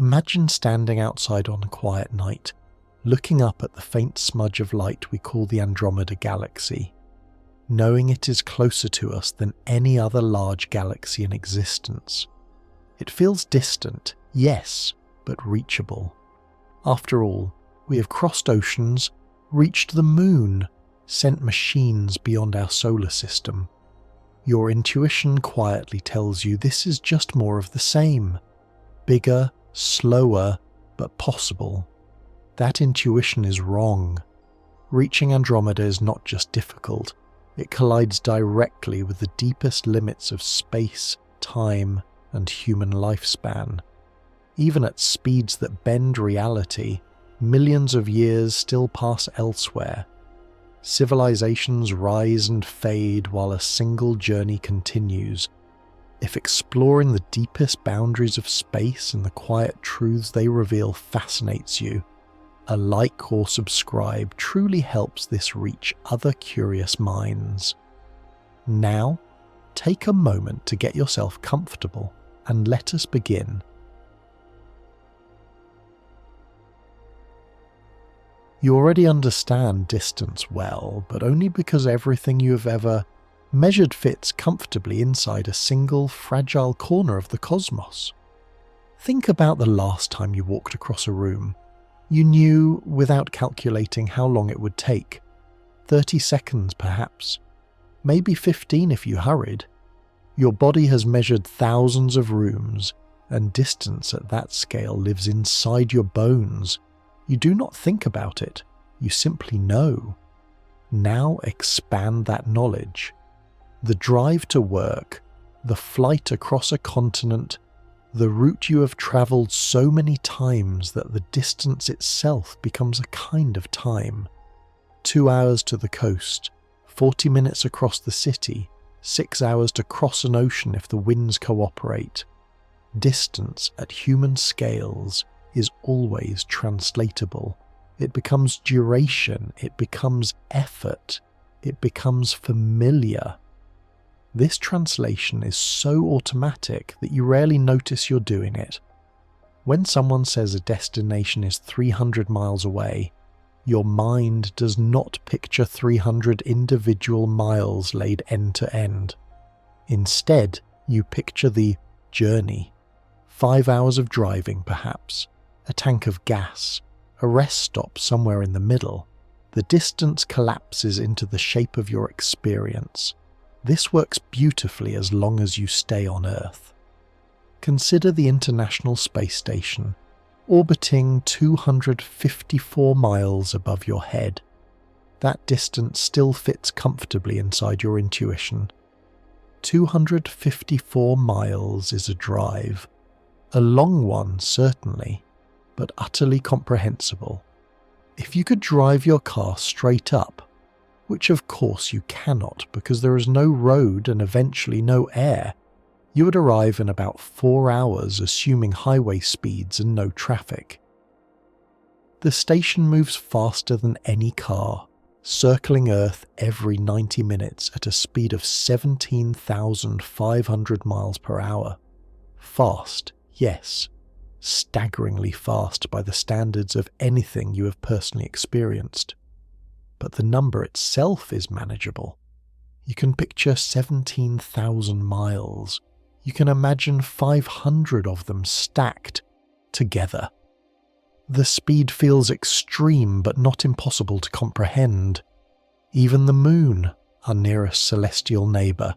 Imagine standing outside on a quiet night, looking up at the faint smudge of light we call the Andromeda galaxy, knowing it is closer to us than any other large galaxy in existence. It feels distant, yes, but reachable. After all, we have crossed oceans, reached the moon, sent machines beyond our solar system. Your intuition quietly tells you this is just more of the same. Bigger, slower, but possible. That intuition is wrong. Reaching Andromeda is not just difficult, it collides directly with the deepest limits of space, time, and human lifespan. Even at speeds that bend reality, millions of years still pass elsewhere. Civilizations rise and fade while a single journey continues. If exploring the deepest boundaries of space and the quiet truths they reveal fascinates you, a like or subscribe truly helps this reach other curious minds. Now, take a moment to get yourself comfortable and let us begin. You already understand distance well, but only because everything you have ever measured fits comfortably inside a single, fragile corner of the cosmos. Think about the last time you walked across a room. You knew, without calculating, how long it would take. 30 seconds, perhaps. Maybe 15 if you hurried. Your body has measured thousands of rooms, and distance at that scale lives inside your bones. You do not think about it, you simply know. Now expand that knowledge. The drive to work, the flight across a continent, the route you have travelled so many times that the distance itself becomes a kind of time. 2 hours to the coast, 40 minutes across the city, 6 hours to cross an ocean if the winds cooperate. Distance at human scales is always translatable. It becomes duration, it becomes effort, it becomes familiar. This translation is so automatic that you rarely notice you're doing it. When someone says a destination is 300 miles away, your mind does not picture 300 individual miles laid end to end. Instead, you picture the journey. 5 hours of driving, perhaps, a tank of gas, a rest stop somewhere in the middle. The distance collapses into the shape of your experience. This works beautifully as long as you stay on Earth. Consider the International Space Station, orbiting 254 miles above your head. That distance still fits comfortably inside your intuition. 254 miles is a drive. A long one, certainly, but utterly comprehensible. If you could drive your car straight up, which of course you cannot because there is no road and eventually no air, you would arrive in about 4 hours assuming highway speeds and no traffic. The station moves faster than any car, circling Earth every 90 minutes at a speed of 17,500 miles per hour. Fast, yes, staggeringly fast by the standards of anything you have personally experienced. But the number itself is manageable. You can picture 17,000 miles. You can imagine 500 of them stacked together. The speed feels extreme but not impossible to comprehend. Even the moon, our nearest celestial neighbour,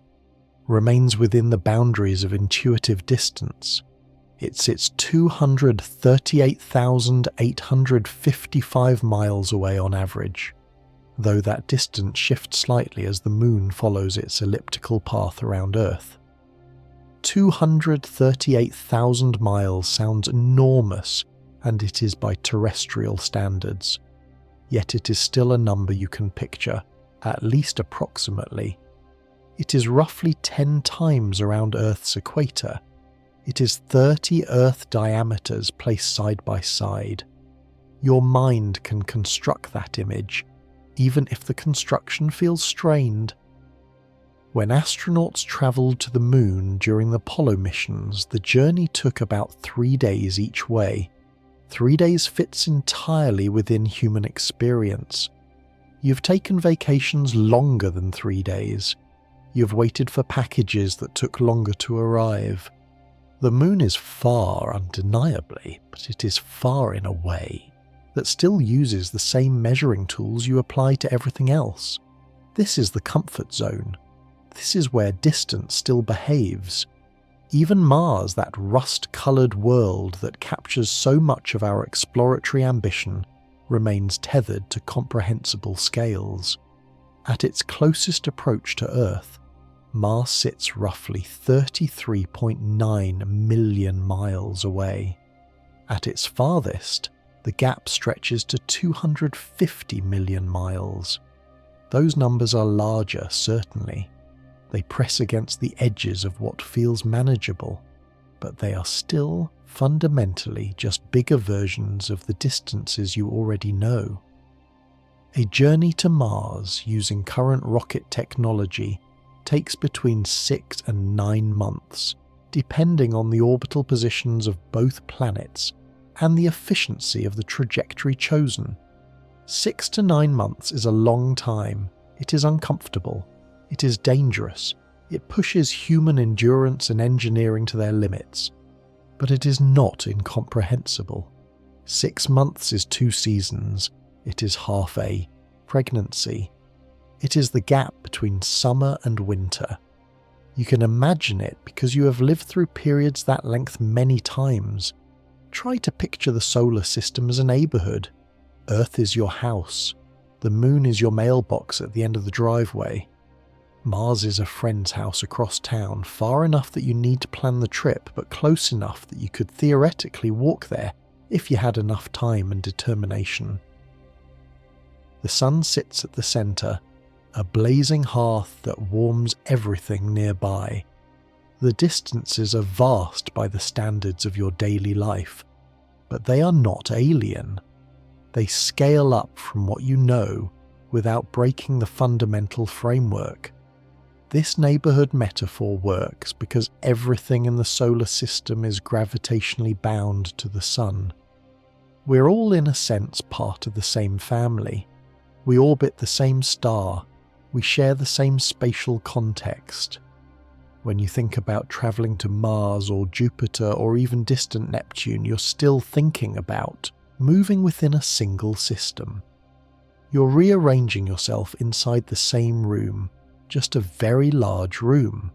remains within the boundaries of intuitive distance. It sits 238,855 miles away on average, though that distance shifts slightly as the moon follows its elliptical path around Earth. 238,000 miles sounds enormous, and it is by terrestrial standards. Yet it is still a number you can picture, at least approximately. It is roughly 10 times around Earth's equator. It is 30 Earth diameters placed side by side. Your mind can construct that image, even if the construction feels strained. When astronauts travelled to the Moon during the Apollo missions, the journey took about 3 days each way. 3 days fits entirely within human experience. You've taken vacations longer than 3 days. You've waited for packages that took longer to arrive. The Moon is far, undeniably, but it is far in a way that still uses the same measuring tools you apply to everything else. This is the comfort zone. This is where distance still behaves. Even Mars, that rust-coloured world that captures so much of our exploratory ambition, remains tethered to comprehensible scales. At its closest approach to Earth, Mars sits roughly 33.9 million miles away. At its farthest, the gap stretches to 250 million miles. Those numbers are larger, certainly. They press against the edges of what feels manageable, but they are still fundamentally just bigger versions of the distances you already know. A journey to Mars using current rocket technology takes between 6 and 9 months, depending on the orbital positions of both planets and the efficiency of the trajectory chosen. 6 to 9 months is a long time. It is uncomfortable. It is dangerous. It pushes human endurance and engineering to their limits. But it is not incomprehensible. 6 months is 2 seasons. It is half a pregnancy. It is the gap between summer and winter. You can imagine it because you have lived through periods that length many times. Try to picture the solar system as a neighbourhood. Earth is your house. The Moon is your mailbox at the end of the driveway. Mars is a friend's house across town, far enough that you need to plan the trip, but close enough that you could theoretically walk there if you had enough time and determination. The sun sits at the centre, a blazing hearth that warms everything nearby. The distances are vast by the standards of your daily life, but they are not alien. They scale up from what you know without breaking the fundamental framework. This neighbourhood metaphor works because everything in the solar system is gravitationally bound to the sun. We're all in a sense part of the same family. We orbit the same star. We share the same spatial context. When you think about travelling to Mars or Jupiter or even distant Neptune, you're still thinking about moving within a single system. You're rearranging yourself inside the same room, just a very large room.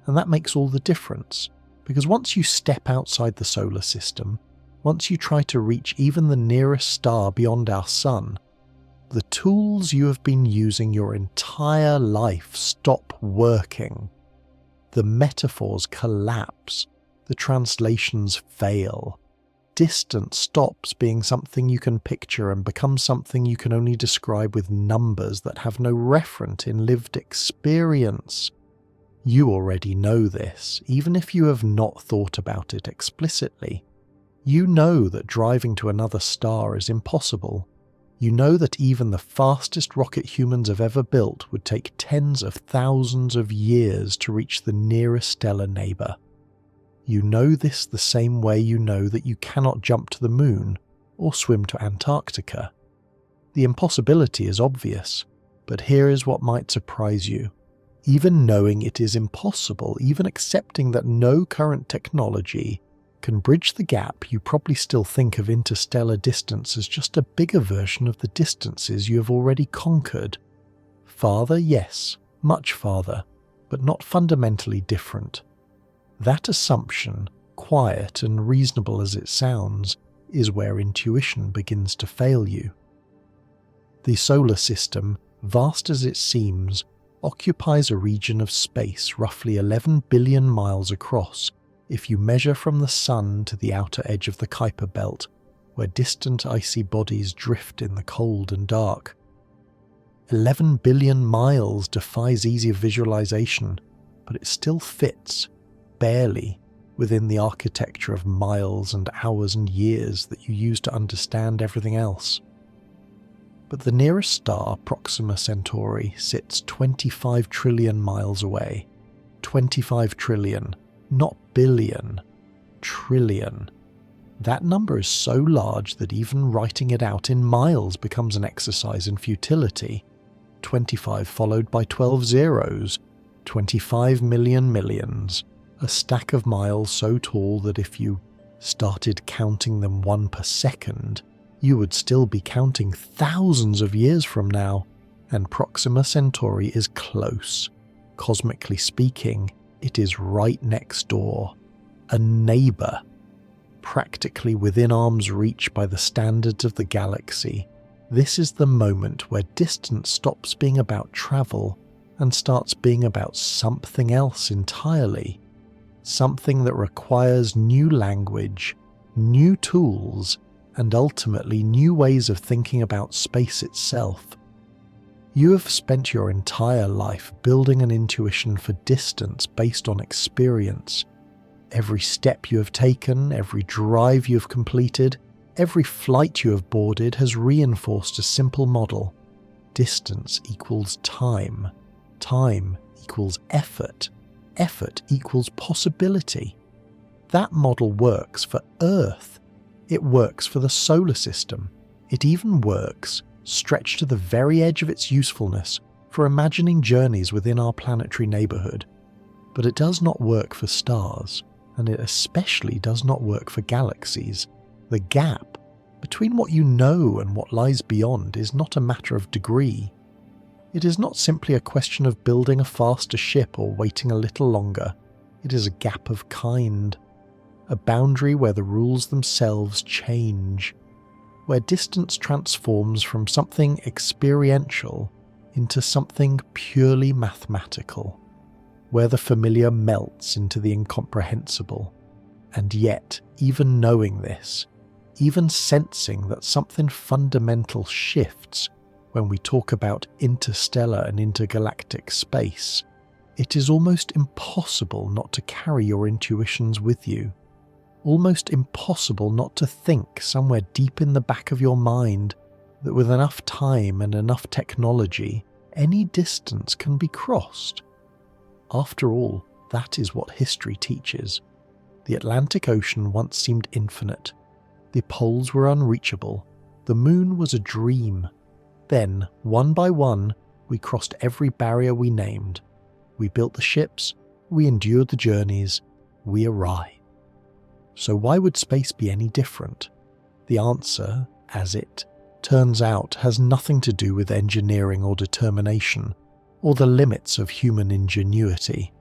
And that makes all the difference, because once you step outside the solar system, once you try to reach even the nearest star beyond our sun, the tools you have been using your entire life stop working. The metaphors collapse, the translations fail. Distance stops being something you can picture and becomes something you can only describe with numbers that have no referent in lived experience. You already know this, even if you have not thought about it explicitly. You know that driving to another star is impossible. You know that even the fastest rocket humans have ever built would take tens of thousands of years to reach the nearest stellar neighbour. You know this the same way you know that you cannot jump to the Moon or swim to Antarctica. The impossibility is obvious, but here is what might surprise you. Even knowing it is impossible, even accepting that no current technology can bridge the gap, you probably still think of interstellar distance as just a bigger version of the distances you have already conquered. Farther, yes, much farther, but not fundamentally different. That assumption, quiet and reasonable as it sounds, is where intuition begins to fail you. The solar system, vast as it seems, occupies a region of space roughly 11 billion miles across if you measure from the Sun to the outer edge of the Kuiper Belt, where distant icy bodies drift in the cold and dark. 11 billion miles defies easy visualization, but it still fits, barely, within the architecture of miles and hours and years that you use to understand everything else. But the nearest star, Proxima Centauri, sits 25 trillion miles away. 25 trillion, not billion, trillion. That number is so large that even writing it out in miles becomes an exercise in futility. 25 followed by 12 zeros, 25 million millions, a stack of miles so tall that if you started counting them one per second, you would still be counting thousands of years from now, and Proxima Centauri is close. Cosmically speaking, it is right next door, a neighbour, practically within arm's reach by the standards of the galaxy. This is the moment where distance stops being about travel and starts being about something else entirely. Something that requires new language, new tools, and ultimately new ways of thinking about space itself. You have spent your entire life building an intuition for distance based on experience. Every step you have taken, every drive you have completed, every flight you have boarded has reinforced a simple model. Distance equals time. Time equals effort. Effort equals possibility. That model works for Earth. It works for the solar system. It even works, stretched to the very edge of its usefulness, for imagining journeys within our planetary neighbourhood. But it does not work for stars, and it especially does not work for galaxies. The gap between what you know and what lies beyond is not a matter of degree. It is not simply a question of building a faster ship or waiting a little longer. It is a gap of kind, a boundary where the rules themselves change, where distance transforms from something experiential into something purely mathematical, where the familiar melts into the incomprehensible. And yet, even knowing this, even sensing that something fundamental shifts when we talk about interstellar and intergalactic space, it is almost impossible not to carry your intuitions with you. Almost impossible not to think somewhere deep in the back of your mind that with enough time and enough technology, any distance can be crossed. After all, that is what history teaches. The Atlantic Ocean once seemed infinite. The poles were unreachable. The moon was a dream. Then, one by one, we crossed every barrier we named. We built the ships, we endured the journeys, we arrived. So why would space be any different? The answer, as it turns out, has nothing to do with engineering or determination, or the limits of human ingenuity.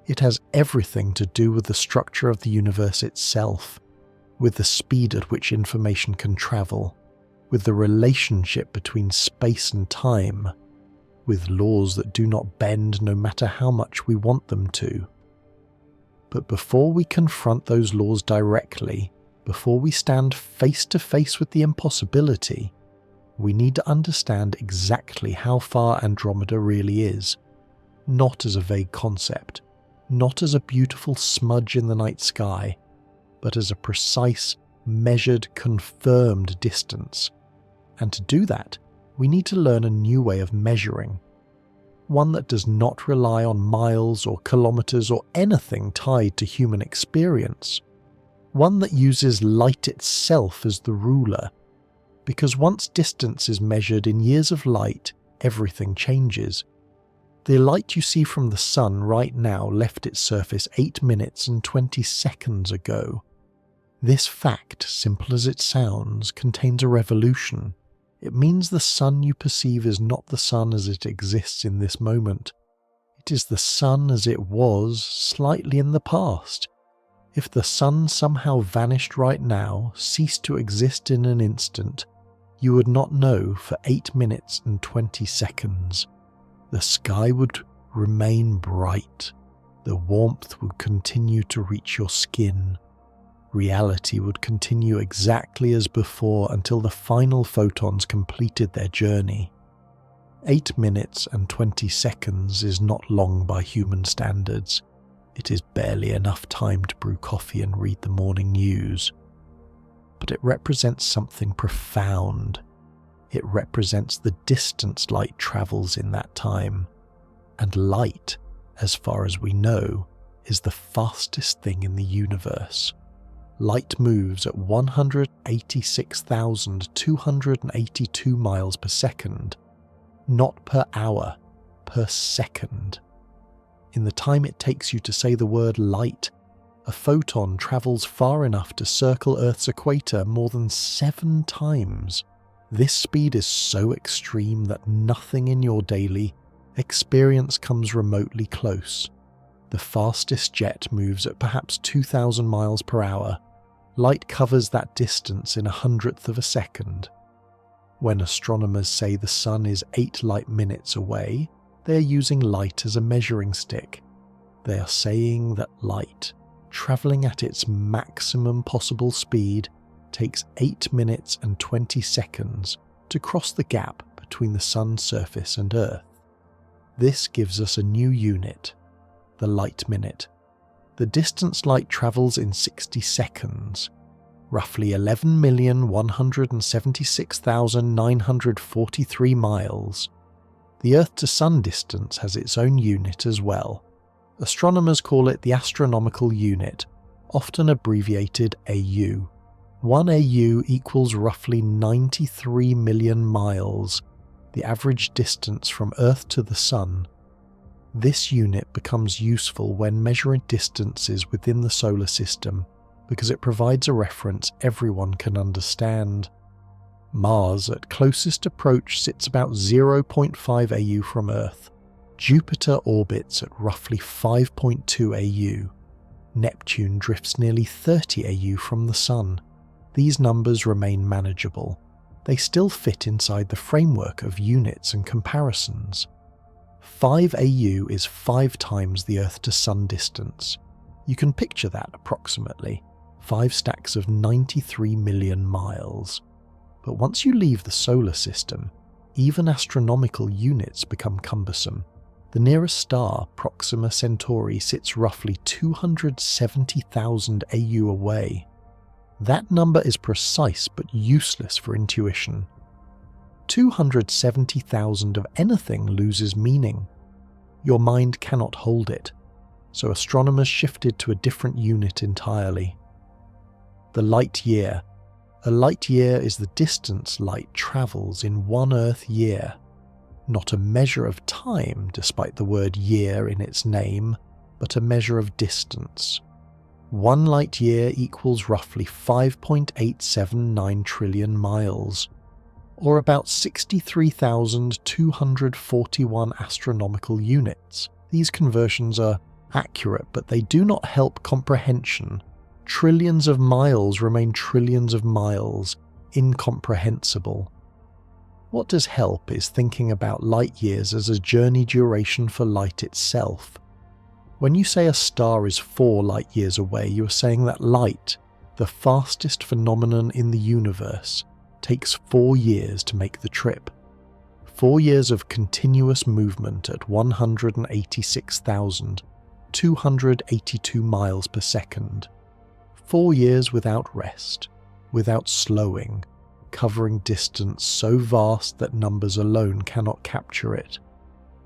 It has everything to do with the structure of the universe itself, with the speed at which information can travel, with the relationship between space and time, with laws that do not bend no matter how much we want them to. But before we confront those laws directly, before we stand face to face with the impossibility, we need to understand exactly how far Andromeda really is, not as a vague concept, not as a beautiful smudge in the night sky, but as a precise, measured, confirmed distance. And to do that, we need to learn a new way of measuring, one that does not rely on miles or kilometers or anything tied to human experience, one that uses light itself as the ruler, because once distance is measured in years of light, everything changes. The light you see from the sun right now left its surface 8 minutes and 20 seconds ago. This fact, simple as it sounds, contains a revolution. It means the sun you perceive is not the sun as it exists in this moment. It is the sun as it was slightly in the past. If the sun somehow vanished right now, ceased to exist in an instant, you would not know for 8 minutes and 20 seconds. The sky would remain bright. The warmth would continue to reach your skin. Reality would continue exactly as before until the final photons completed their journey. 8 minutes and 20 seconds is not long by human standards. It is barely enough time to brew coffee and read the morning news. But it represents something profound. It represents the distance light travels in that time. And light, as far as we know, is the fastest thing in the universe. Light moves at 186,282 miles per second, not per hour, per second. In the time it takes you to say the word light, a photon travels far enough to circle Earth's equator more than 7 times. This speed is so extreme that nothing in your daily experience comes remotely close. The fastest jet moves at perhaps 2,000 miles per hour. Light covers that distance in 100th of a second. When astronomers say the sun is 8 light minutes away, they are using light as a measuring stick. They are saying that light, travelling at its maximum possible speed, takes 8 minutes and 20 seconds to cross the gap between the sun's surface and Earth. This gives us a new unit, the light minute. The distance light travels in 60 seconds, roughly 11,176,943 miles. The Earth to Sun distance has its own unit as well. Astronomers call it the astronomical unit, often abbreviated AU. 1 AU equals roughly 93 million miles, the average distance from Earth to the Sun. This unit becomes useful when measuring distances within the solar system because it provides a reference everyone can understand. Mars at closest approach sits about 0.5 AU from Earth. Jupiter orbits at roughly 5.2 AU. Neptune drifts nearly 30 AU from the Sun. These numbers remain manageable. They still fit inside the framework of units and comparisons. 5 AU is 5 times the Earth to Sun distance. You can picture that approximately, 5 stacks of 93 million miles. But once you leave the solar system, even astronomical units become cumbersome. The nearest star, Proxima Centauri, sits roughly 270,000 AU away. That number is precise but useless for intuition. 270,000 of anything loses meaning. Your mind cannot hold it, so astronomers shifted to a different unit entirely. The light year. A light year is the distance light travels in 1 Earth year. Not a measure of time, despite the word year in its name, but a measure of distance. 1 light year equals roughly 5.879 trillion miles, or about 63,241 astronomical units. These conversions are accurate, but they do not help comprehension. Trillions of miles remain trillions of miles, incomprehensible. What does help is thinking about light years as a journey duration for light itself. When you say a star is 4 light years away, you are saying that light, the fastest phenomenon in the universe, takes 4 years to make the trip. 4 years of continuous movement at 186,282 miles per second. 4 years without rest, without slowing, covering distance so vast that numbers alone cannot capture it.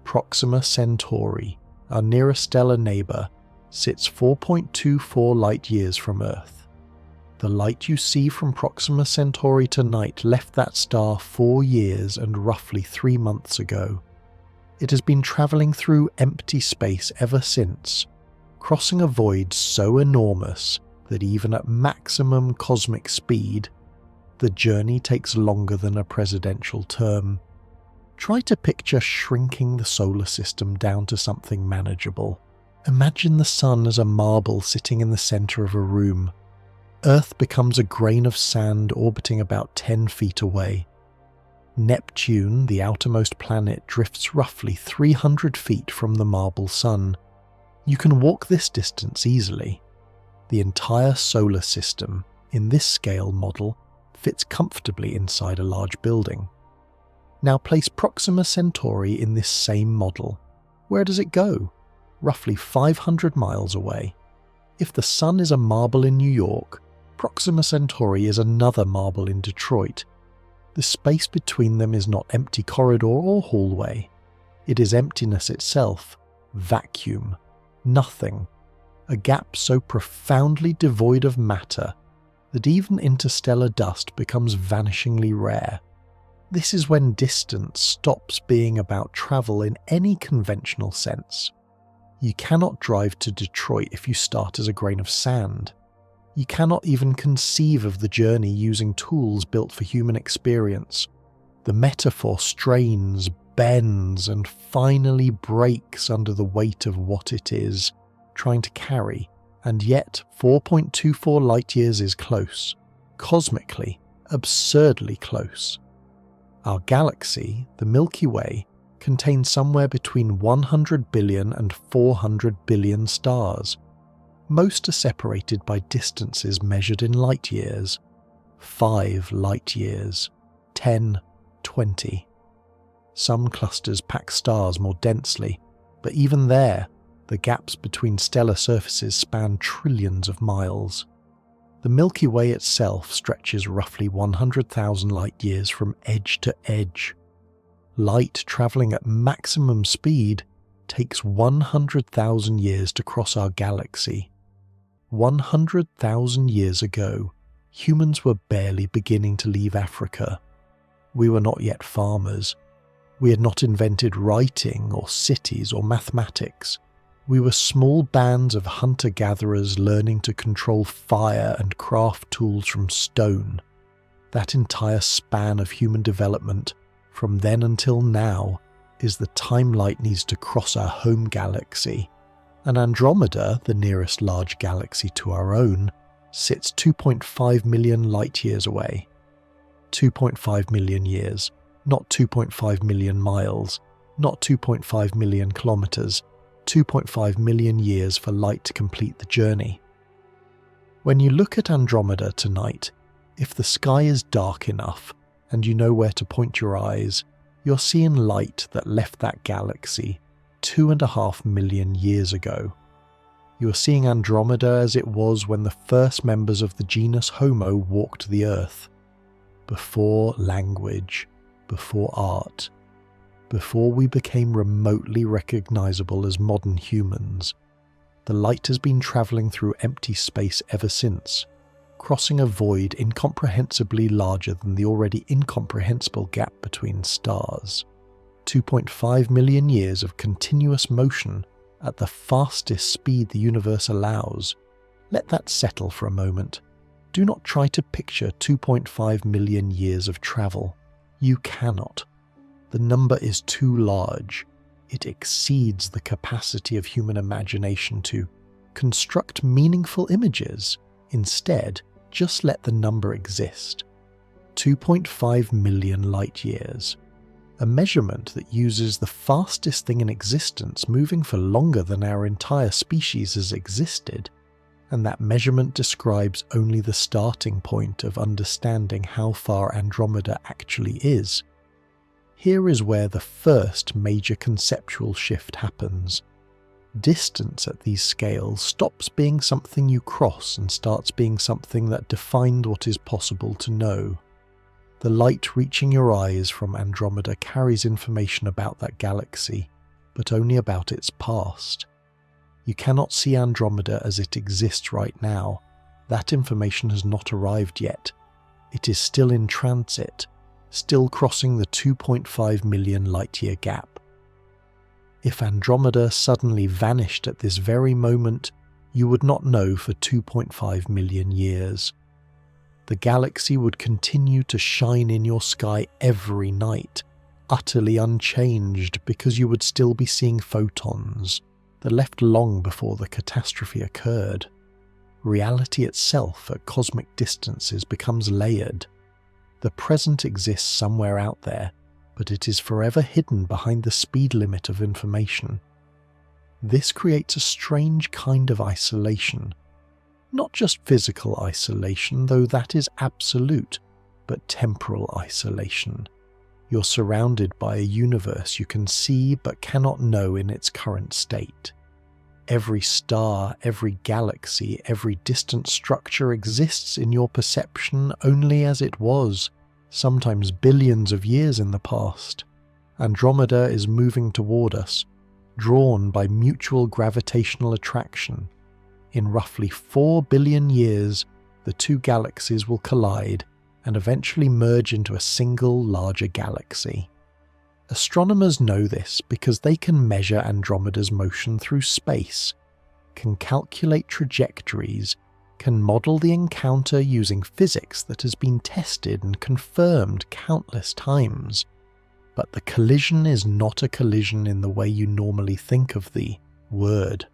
Proxima Centauri, our nearest stellar neighbour, sits 4.24 light years from Earth. The light you see from Proxima Centauri tonight left that star 4 years and roughly 3 months ago. It has been travelling through empty space ever since, crossing a void so enormous that even at maximum cosmic speed, the journey takes longer than a presidential term. Try to picture shrinking the solar system down to something manageable. Imagine the sun as a marble sitting in the centre of a room. Earth becomes a grain of sand orbiting about 10 feet away. Neptune, the outermost planet, drifts roughly 300 feet from the marble sun. You can walk this distance easily. The entire solar system, in this scale model, fits comfortably inside a large building. Now place Proxima Centauri in this same model. Where does it go? Roughly 500 miles away. If the sun is a marble in New York, Proxima Centauri is another marble in Detroit. The space between them is not empty corridor or hallway. It is emptiness itself, vacuum, nothing, a gap so profoundly devoid of matter that even interstellar dust becomes vanishingly rare. This is when distance stops being about travel in any conventional sense. You cannot drive to Detroit if you start as a grain of sand. You cannot even conceive of the journey using tools built for human experience. The metaphor strains, bends, and finally breaks under the weight of what it is trying to carry, and yet 4.24 light-years is close, cosmically, absurdly close. Our galaxy, the Milky Way, contains somewhere between 100 billion and 400 billion stars. Most are separated by distances measured in light-years. 5 light-years, 10, 20. Some clusters pack stars more densely, but even there, the gaps between stellar surfaces span trillions of miles. The Milky Way itself stretches roughly 100,000 light-years from edge to edge. Light travelling at maximum speed takes 100,000 years to cross our galaxy. 100,000 years ago, humans were barely beginning to leave Africa. We were not yet farmers. We had not invented writing or cities or mathematics. We were small bands of hunter-gatherers learning to control fire and craft tools from stone. That entire span of human development, from then until now, is the time light needs to cross our home galaxy. And Andromeda, the nearest large galaxy to our own, sits 2.5 million light-years away. 2.5 million years, not 2.5 million miles, not 2.5 million kilometers, 2.5 million years for light to complete the journey. When you look at Andromeda tonight, if the sky is dark enough and you know where to point your eyes, you're seeing light that left that galaxy 2.5 million years ago. You are seeing Andromeda as it was when the first members of the genus Homo walked the Earth. Before language, before art, before we became remotely recognizable as modern humans. The light has been travelling through empty space ever since, crossing a void incomprehensibly larger than the already incomprehensible gap between stars. 2.5 million years of continuous motion at the fastest speed the universe allows. Let that settle for a moment. Do not try to picture 2.5 million years of travel. You cannot. The number is too large. It exceeds the capacity of human imagination to construct meaningful images. Instead, just let the number exist. 2.5 million light-years. A measurement that uses the fastest thing in existence moving for longer than our entire species has existed, and that measurement describes only the starting point of understanding how far Andromeda actually is. Here is where the first major conceptual shift happens. Distance at these scales stops being something you cross and starts being something that defined what is possible to know. The light reaching your eyes from Andromeda carries information about that galaxy, but only about its past. You cannot see Andromeda as it exists right now. That information has not arrived yet. It is still in transit, still crossing the 2.5 million light-year gap. If Andromeda suddenly vanished at this very moment, you would not know for 2.5 million years. The galaxy would continue to shine in your sky every night, utterly unchanged because you would still be seeing photons that left long before the catastrophe occurred. Reality itself at cosmic distances becomes layered. The present exists somewhere out there, but it is forever hidden behind the speed limit of information. This creates a strange kind of isolation. Not just physical isolation, though that is absolute, but temporal isolation. You're surrounded by a universe you can see but cannot know in its current state. Every star, every galaxy, every distant structure exists in your perception only as it was, sometimes billions of years in the past. Andromeda is moving toward us, drawn by mutual gravitational attraction. In roughly 4 billion years, the two galaxies will collide and eventually merge into a single larger galaxy. Astronomers know this because they can measure Andromeda's motion through space, can calculate trajectories, can model the encounter using physics that has been tested and confirmed countless times. But the collision is not a collision in the way you normally think of the word.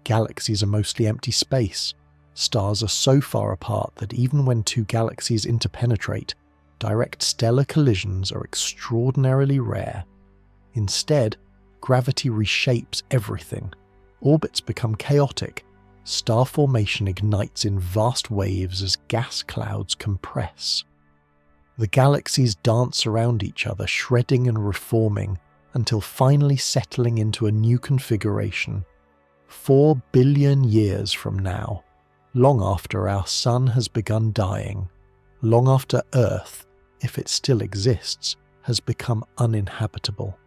Galaxies are mostly empty space. Stars are so far apart that even when two galaxies interpenetrate, direct stellar collisions are extraordinarily rare. Instead, gravity reshapes everything. Orbits become chaotic. Star formation ignites in vast waves as gas clouds compress. The galaxies dance around each other, shredding and reforming, until finally settling into a new configuration. 4 billion years from now, long after our sun has begun dying, long after Earth, if it still exists, has become uninhabitable.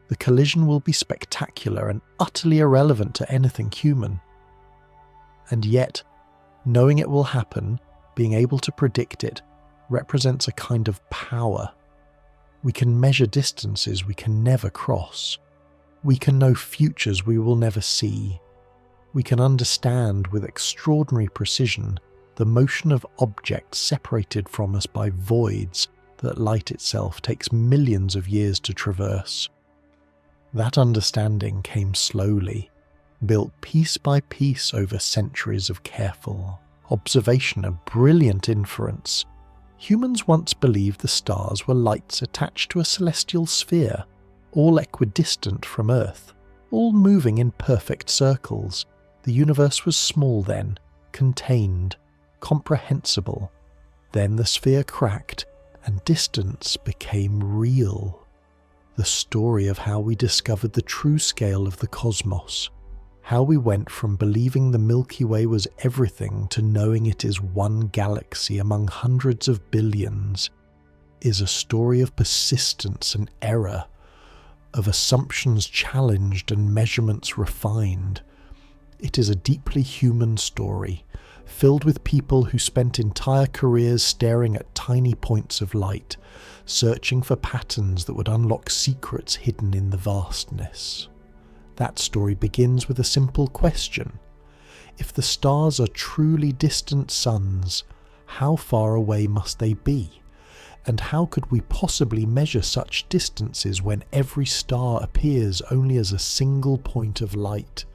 The collision will be spectacular and utterly irrelevant to anything human. And yet, knowing it will happen, being able to predict it, represents a kind of power. We can measure distances we can never cross. We can know futures we will never see. We can understand with extraordinary precision the motion of objects separated from us by voids that light itself takes millions of years to traverse. That understanding came slowly, built piece by piece over centuries of careful observation and brilliant inference. Humans once believed the stars were lights attached to a celestial sphere, all equidistant from Earth, all moving in perfect circles. The universe was small then, contained, comprehensible. Then the sphere cracked, and distance became real. The story of how we discovered the true scale of the cosmos, how we went from believing the Milky Way was everything to knowing it is one galaxy among hundreds of billions, is a story of persistence and error, of assumptions challenged and measurements refined. It is a deeply human story, filled with people who spent entire careers staring at tiny points of light, searching for patterns that would unlock secrets hidden in the vastness. That story begins with a simple question. If the stars are truly distant suns, how far away must they be? And how could we possibly measure such distances when every star appears only as a single point of light,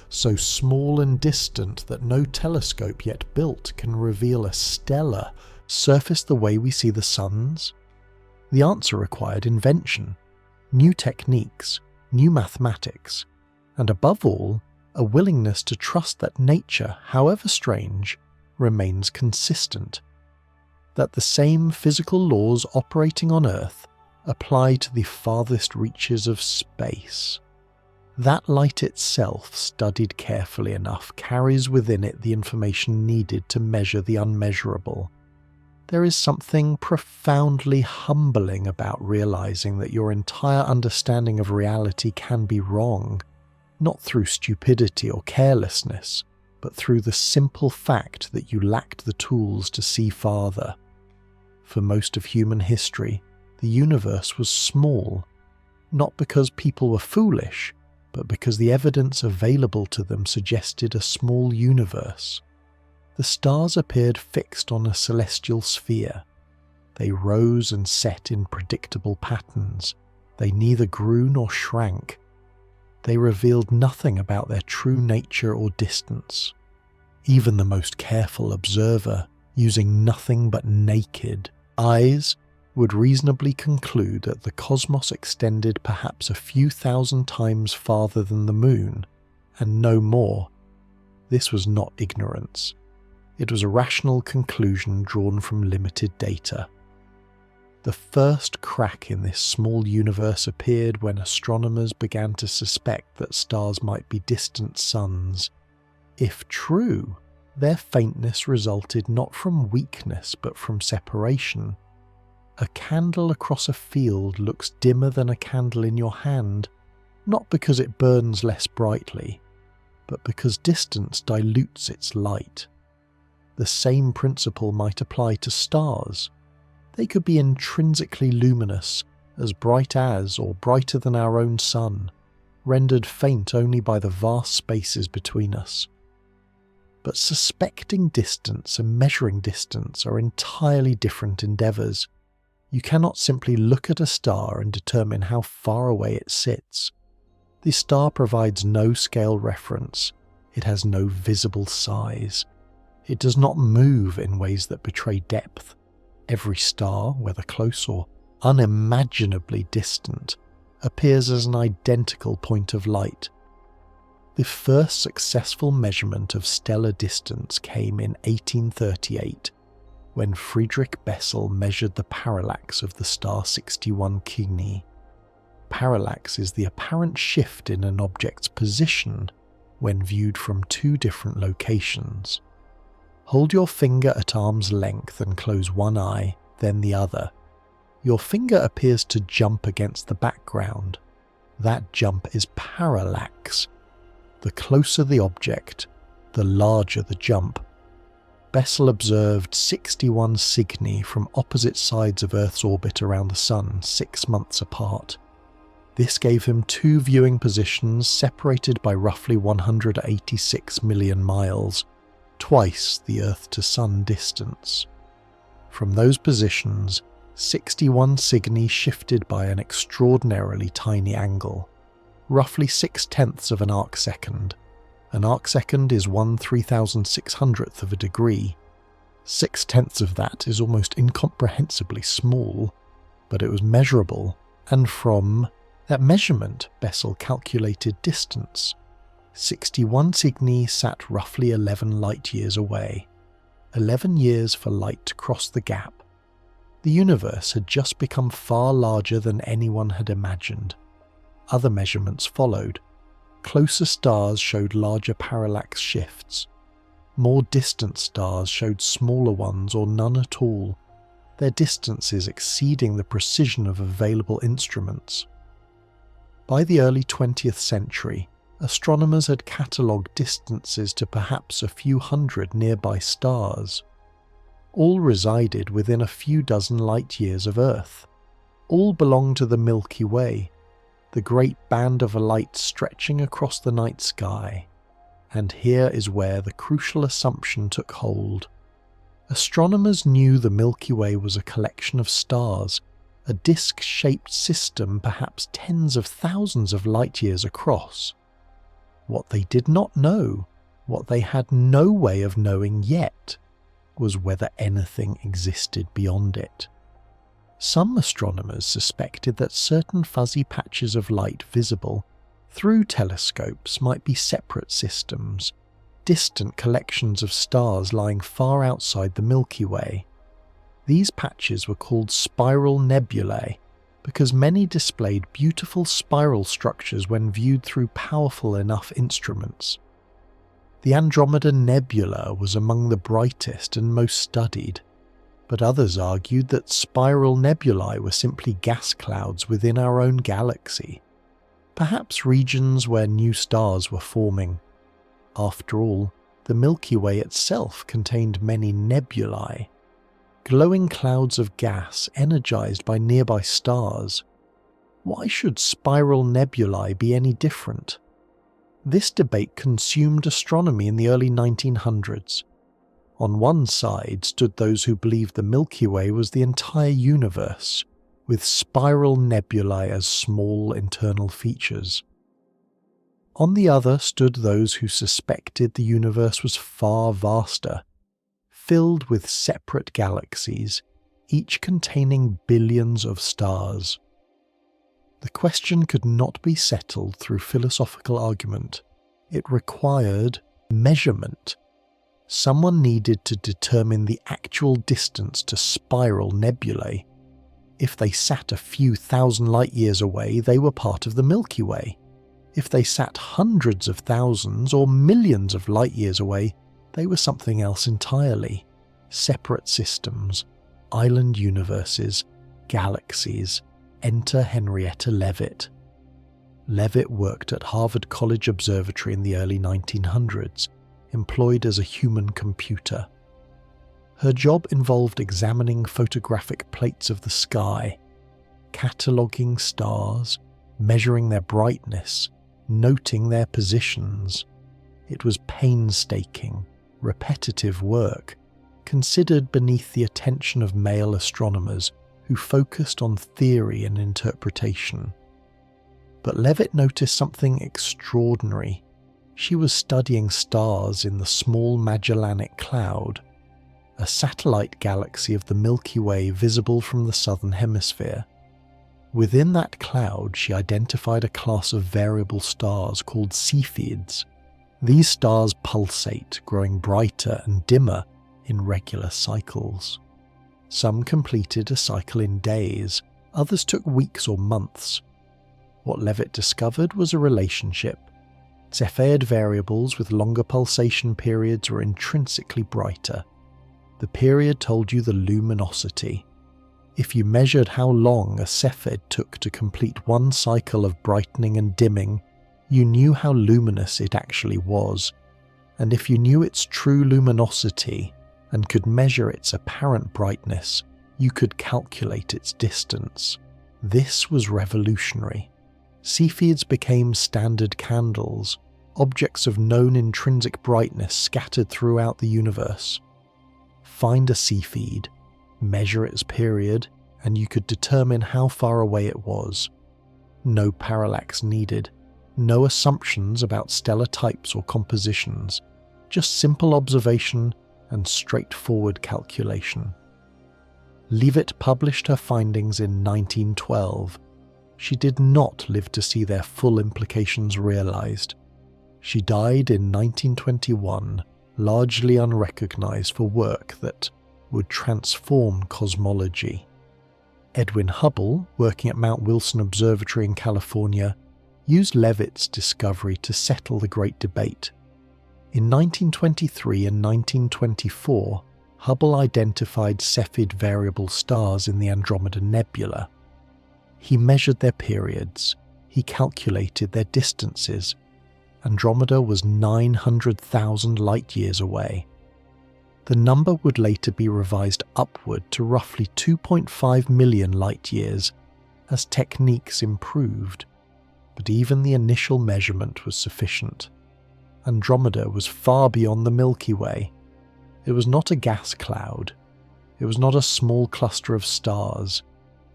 so small and distant that no telescope yet built can reveal a stellar surface the way we see the suns? The answer required invention, new techniques, new mathematics, and above all, a willingness to trust that nature, however strange, remains consistent, that the same physical laws operating on Earth apply to the farthest reaches of space. That light itself, studied carefully enough, carries within it the information needed to measure the unmeasurable. There is something profoundly humbling about realizing that your entire understanding of reality can be wrong, not through stupidity or carelessness, but through the simple fact that you lacked the tools to see farther. For most of human history, the universe was small, not because people were foolish, but because the evidence available to them suggested a small universe. The stars appeared fixed on a celestial sphere. They rose and set in predictable patterns. They neither grew nor shrank. They revealed nothing about their true nature or distance. Even the most careful observer, using nothing but naked eyes, would reasonably conclude that the cosmos extended perhaps a few thousand times farther than the moon, and no more. This was not ignorance. It was a rational conclusion drawn from limited data. The first crack in this small universe appeared when astronomers began to suspect that stars might be distant suns. If true, their faintness resulted not from weakness but from separation. A candle across a field looks dimmer than a candle in your hand, not because it burns less brightly, but because distance dilutes its light. The same principle might apply to stars. They could be intrinsically luminous, as bright as or brighter than our own sun, rendered faint only by the vast spaces between us. But suspecting distance and measuring distance are entirely different endeavours. You cannot simply look at a star and determine how far away it sits. The star provides no scale reference. It has no visible size. It does not move in ways that betray depth. Every star, whether close or unimaginably distant, appears as an identical point of light. The first successful measurement of stellar distance came in 1838, when Friedrich Bessel measured the parallax of the star 61 Cygni. Parallax is the apparent shift in an object's position when viewed from two different locations. Hold your finger at arm's length and close one eye, then the other. Your finger appears to jump against the background. That jump is parallax. The closer the object, the larger the jump. Bessel observed 61 Cygni from opposite sides of Earth's orbit around the Sun 6 months apart. This gave him two viewing positions separated by roughly 186 million miles, twice the Earth to Sun distance. From those positions, 61 Cygni shifted by an extraordinarily tiny angle, roughly 6/10 of an arcsecond. An arcsecond is 1/3600th of a degree. 6/10 of that is almost incomprehensibly small, but it was measurable, and from that measurement Bessel calculated distance. 61 Cygni sat roughly 11 light-years away. 11 years for light to cross the gap. The universe had just become far larger than anyone had imagined. Other measurements followed. Closer stars showed larger parallax shifts. More distant stars showed smaller ones or none at all, their distances exceeding the precision of available instruments. By the early 20th century, astronomers had catalogued distances to perhaps a few hundred nearby stars. All resided within a few dozen light-years of Earth. All belonged to the Milky Way, the great band of light stretching across the night sky. And here is where the crucial assumption took hold. Astronomers knew the Milky Way was a collection of stars, a disc-shaped system perhaps tens of thousands of light-years across. What they did not know, what they had no way of knowing yet, was whether anything existed beyond it. Some astronomers suspected that certain fuzzy patches of light visible through telescopes might be separate systems, distant collections of stars lying far outside the Milky Way. These patches were called spiral nebulae because many displayed beautiful spiral structures when viewed through powerful enough instruments. The Andromeda Nebula was among the brightest and most studied, but others argued that spiral nebulae were simply gas clouds within our own galaxy, perhaps regions where new stars were forming. After all, the Milky Way itself contained many nebulae, glowing clouds of gas energized by nearby stars. Why should spiral nebulae be any different? This debate consumed astronomy in the early 1900s. On one side stood those who believed the Milky Way was the entire universe, with spiral nebulae as small internal features. On the other stood those who suspected the universe was far vaster, filled with separate galaxies, each containing billions of stars. The question could not be settled through philosophical argument. It required measurement. Someone needed to determine the actual distance to spiral nebulae. If they sat a few thousand light-years away, they were part of the Milky Way. If they sat hundreds of thousands or millions of light-years away, they were something else entirely. Separate systems, island universes, galaxies, enter Henrietta Leavitt. Leavitt worked at Harvard College Observatory in the early 1900s, employed as a human computer. Her job involved examining photographic plates of the sky, cataloguing stars, measuring their brightness, noting their positions. It was painstaking, repetitive work, considered beneath the attention of male astronomers who focused on theory and interpretation. But Leavitt noticed something extraordinary. She was studying stars in the Small Magellanic Cloud, a satellite galaxy of the Milky Way visible from the southern hemisphere. Within that cloud, she identified a class of variable stars called Cepheids. These stars pulsate, growing brighter and dimmer in regular cycles. Some completed a cycle in days, others took weeks or months. What Leavitt discovered was a relationship. Cepheid variables with longer pulsation periods were intrinsically brighter. The period told you the luminosity. If you measured how long a cepheid took to complete one cycle of brightening and dimming, you knew how luminous it actually was. And if you knew its true luminosity and could measure its apparent brightness, you could calculate its distance. This was revolutionary. Cepheids became standard candles, objects of known intrinsic brightness scattered throughout the universe. Find a Cepheid, measure its period, and you could determine how far away it was. No parallax needed, no assumptions about stellar types or compositions, just simple observation and straightforward calculation. Leavitt published her findings in 1912. She did not live to see their full implications realized. She died in 1921, largely unrecognized for work that would transform cosmology. Edwin Hubble, working at Mount Wilson Observatory in California, used Leavitt's discovery to settle the Great Debate. In 1923 and 1924, Hubble identified Cepheid variable stars in the Andromeda Nebula. He measured their periods, he calculated their distances. Andromeda was 900,000 light-years away. The number would later be revised upward to roughly 2.5 million light-years as techniques improved, but even the initial measurement was sufficient. Andromeda was far beyond the Milky Way. It was not a gas cloud. It was not a small cluster of stars.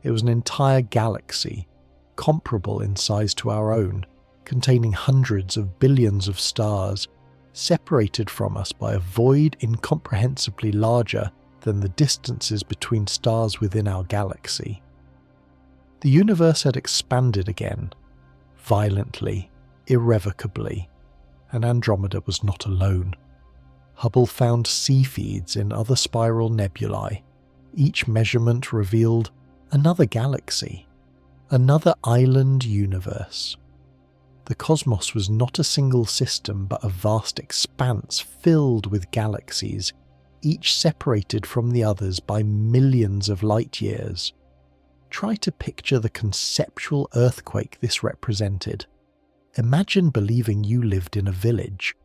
It was an entire galaxy, comparable in size to our own, containing hundreds of billions of stars, separated from us by a void incomprehensibly larger than the distances between stars within our galaxy. The universe had expanded again, violently, irrevocably, and Andromeda was not alone. Hubble found Cepheids in other spiral nebulae. Each measurement revealed another galaxy, another island universe. The cosmos was not a single system but a vast expanse filled with galaxies, each separated from the others by millions of light-years. Try to picture the conceptual earthquake this represented. Imagine believing you lived in a village,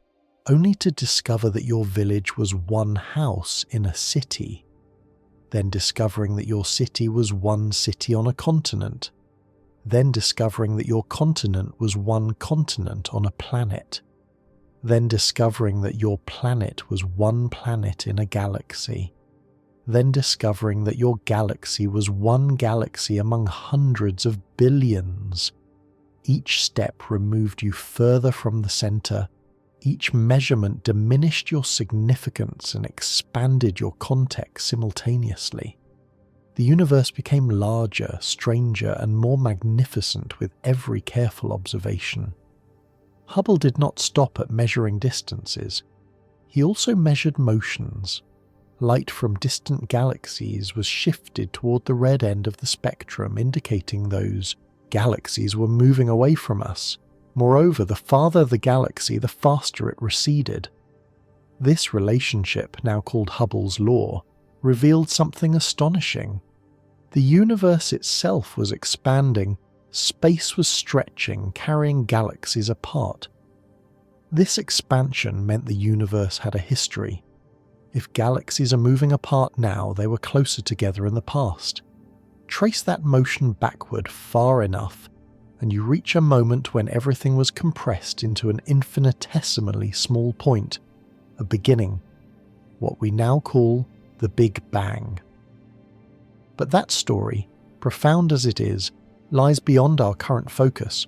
only to discover that your village was one house in a city, then discovering that your city was one city on a continent, then discovering that your continent was one continent on a planet, then discovering that your planet was one planet in a galaxy, then discovering that your galaxy was one galaxy among hundreds of billions. Each step removed you further from the center. Each measurement diminished your significance and expanded your context simultaneously. The universe became larger, stranger, and more magnificent with every careful observation. Hubble did not stop at measuring distances. He also measured motions. Light from distant galaxies was shifted toward the red end of the spectrum, indicating those galaxies were moving away from us. Moreover, the farther the galaxy, the faster it receded. This relationship, now called Hubble's law, revealed something astonishing. The universe itself was expanding, space was stretching, carrying galaxies apart. This expansion meant the universe had a history. If galaxies are moving apart now, they were closer together in the past. Trace that motion backward far enough, and you reach a moment when everything was compressed into an infinitesimally small point, a beginning, what we now call the Big Bang. But that story, profound as it is, lies beyond our current focus.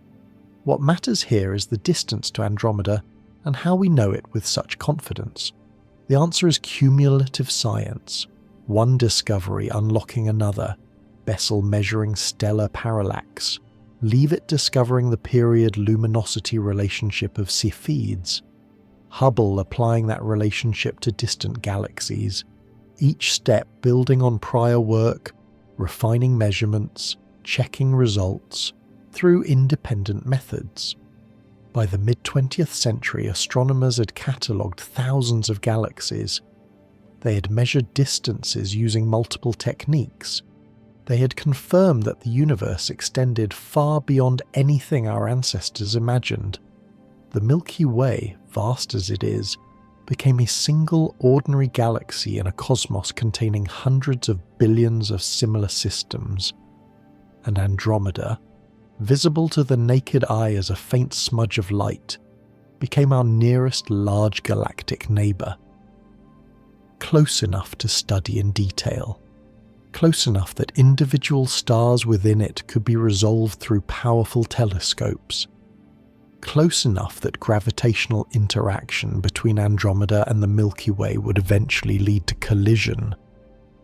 What matters here is the distance to Andromeda and how we know it with such confidence. The answer is cumulative science, one discovery unlocking another, Bessel measuring stellar parallax, Leavitt discovering the period luminosity relationship of Cepheids, Hubble applying that relationship to distant galaxies, each step building on prior work, refining measurements, checking results, through independent methods. By the mid-20th century, astronomers had catalogued thousands of galaxies. They had measured distances using multiple techniques. They had confirmed that the universe extended far beyond anything our ancestors imagined. The Milky Way, vast as it is, became a single ordinary galaxy in a cosmos containing hundreds of billions of similar systems. And Andromeda, visible to the naked eye as a faint smudge of light, became our nearest large galactic neighbour. Close enough to study in detail. Close enough that individual stars within it could be resolved through powerful telescopes. Close enough that gravitational interaction between Andromeda and the Milky Way would eventually lead to collision,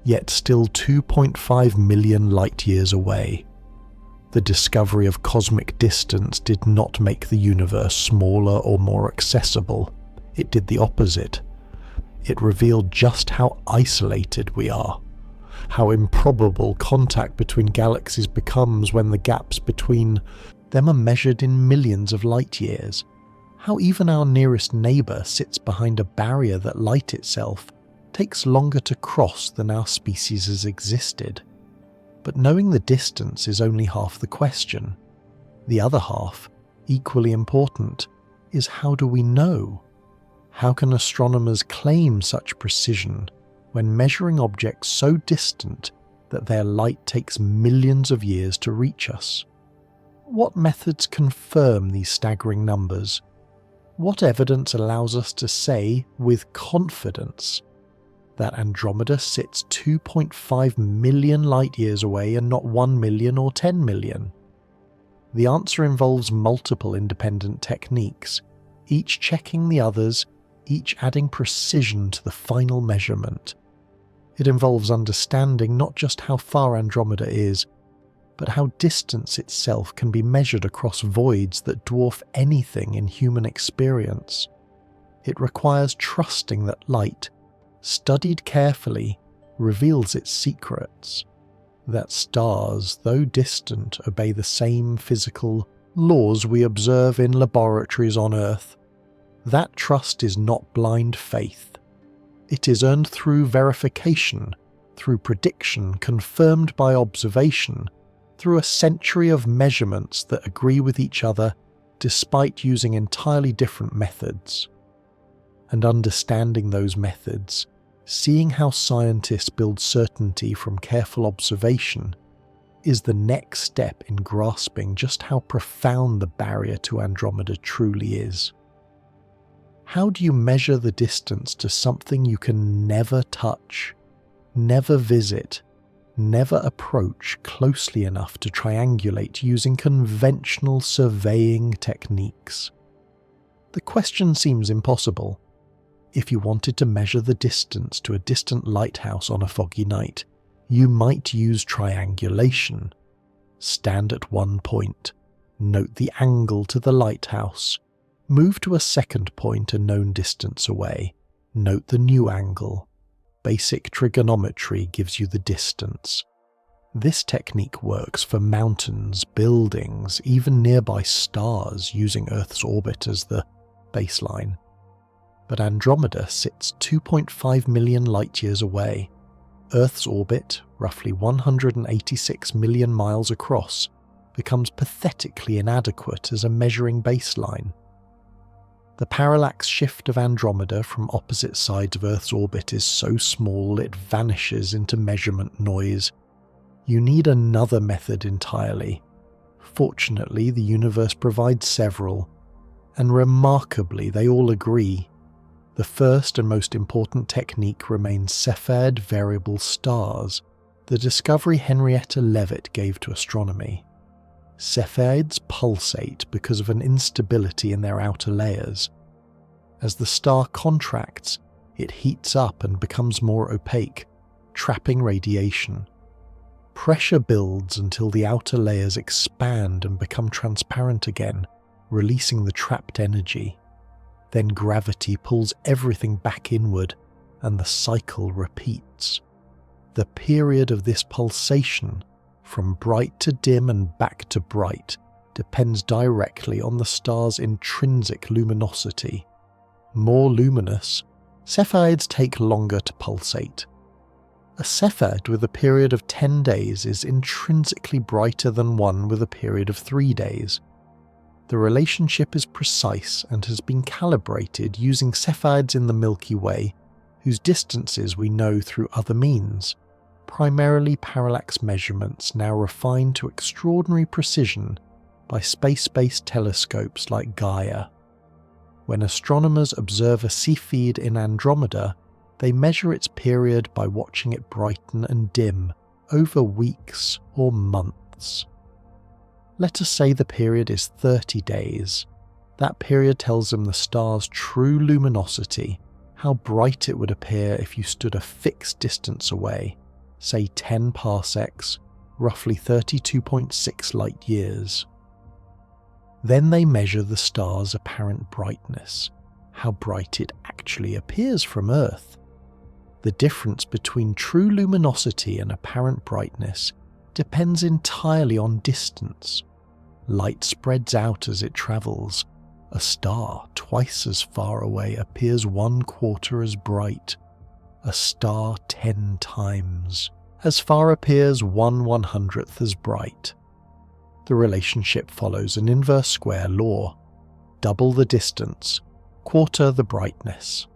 yet still 2.5 million light-years away. The discovery of cosmic distance did not make the universe smaller or more accessible. It did the opposite. It revealed just how isolated we are, how improbable contact between galaxies becomes when the gaps between them are measured in millions of light-years, how even our nearest neighbour sits behind a barrier that light itself takes longer to cross than our species has existed. But knowing the distance is only half the question. The other half, equally important, is how do we know? How can astronomers claim such precision when measuring objects so distant that their light takes millions of years to reach us? What methods confirm these staggering numbers? What evidence allows us to say with confidence that Andromeda sits 2.5 million light-years away and not 1 million or 10 million? The answer involves multiple independent techniques, each checking the others, each adding precision to the final measurement. It involves understanding not just how far Andromeda is, but how distance itself can be measured across voids that dwarf anything in human experience. It requires trusting that light, studied carefully, reveals its secrets, that stars, though distant, obey the same physical laws we observe in laboratories on Earth. That trust is not blind faith. It is earned through verification, through prediction confirmed by observation, through a century of measurements that agree with each other despite using entirely different methods. And understanding those methods, seeing how scientists build certainty from careful observation, is the next step in grasping just how profound the barrier to Andromeda truly is. How do you measure the distance to something you can never touch, never visit, never approach closely enough to triangulate using conventional surveying techniques? The question seems impossible. If you wanted to measure the distance to a distant lighthouse on a foggy night, you might use triangulation. Stand at one point, note the angle to the lighthouse, move to a second point a known distance away, note the new angle. Basic trigonometry gives you the distance. This technique works for mountains, buildings, even nearby stars using Earth's orbit as the baseline. But Andromeda sits 2.5 million light-years away. Earth's orbit, roughly 186 million miles across, becomes pathetically inadequate as a measuring baseline. The parallax shift of Andromeda from opposite sides of Earth's orbit is so small it vanishes into measurement noise. You need another method entirely. Fortunately, the universe provides several, and remarkably they all agree. The first and most important technique remains Cepheid variable stars, the discovery Henrietta Leavitt gave to astronomy. Cepheids pulsate because of an instability in their outer layers. As the star contracts, it heats up and becomes more opaque, trapping radiation. Pressure builds until the outer layers expand and become transparent again, releasing the trapped energy. Then gravity pulls everything back inward, and the cycle repeats. The period of this pulsation, from bright to dim and back to bright, depends directly on the star's intrinsic luminosity. More luminous, Cepheids take longer to pulsate. A Cepheid with a period of 10 days is intrinsically brighter than one with a period of 3 days. The relationship is precise and has been calibrated using Cepheids in the Milky Way, whose distances we know through other means, primarily parallax measurements now refined to extraordinary precision by space-based telescopes like Gaia. When astronomers observe a Cepheid in Andromeda, they measure its period by watching it brighten and dim over weeks or months. Let us say the period is 30 days. That period tells them the star's true luminosity, how bright it would appear if you stood a fixed distance away, say 10 parsecs, roughly 32.6 light years. Then they measure the star's apparent brightness, how bright it actually appears from Earth. The difference between true luminosity and apparent brightness depends entirely on distance. Light spreads out as it travels. A star twice as far away appears 1/4 as bright. A star 10 times as far appears 1/100th as bright. The relationship follows an inverse square law. Double the distance, quarter the brightness.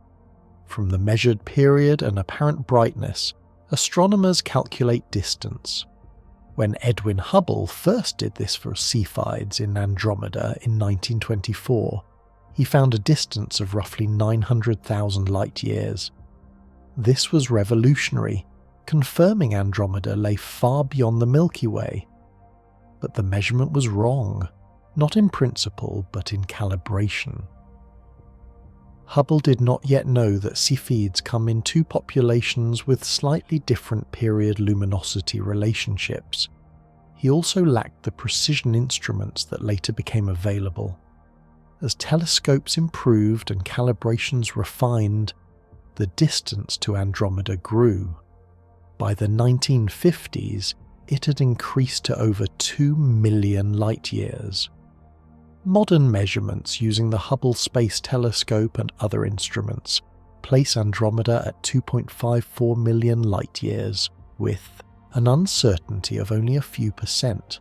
From the measured period and apparent brightness, astronomers calculate distance. When Edwin Hubble first did this for Cepheids in Andromeda in 1924, he found a distance of roughly 900,000 light-years. This was revolutionary, confirming Andromeda lay far beyond the Milky Way. But the measurement was wrong, not in principle but in calibration. Hubble did not yet know that Cepheids come in two populations with slightly different period luminosity relationships. He also lacked the precision instruments that later became available. As telescopes improved and calibrations refined, the distance to Andromeda grew. By the 1950s, it had increased to over 2 million light-years. Modern measurements using the Hubble Space Telescope and other instruments place Andromeda at 2.54 million light-years, with an uncertainty of only a few percent.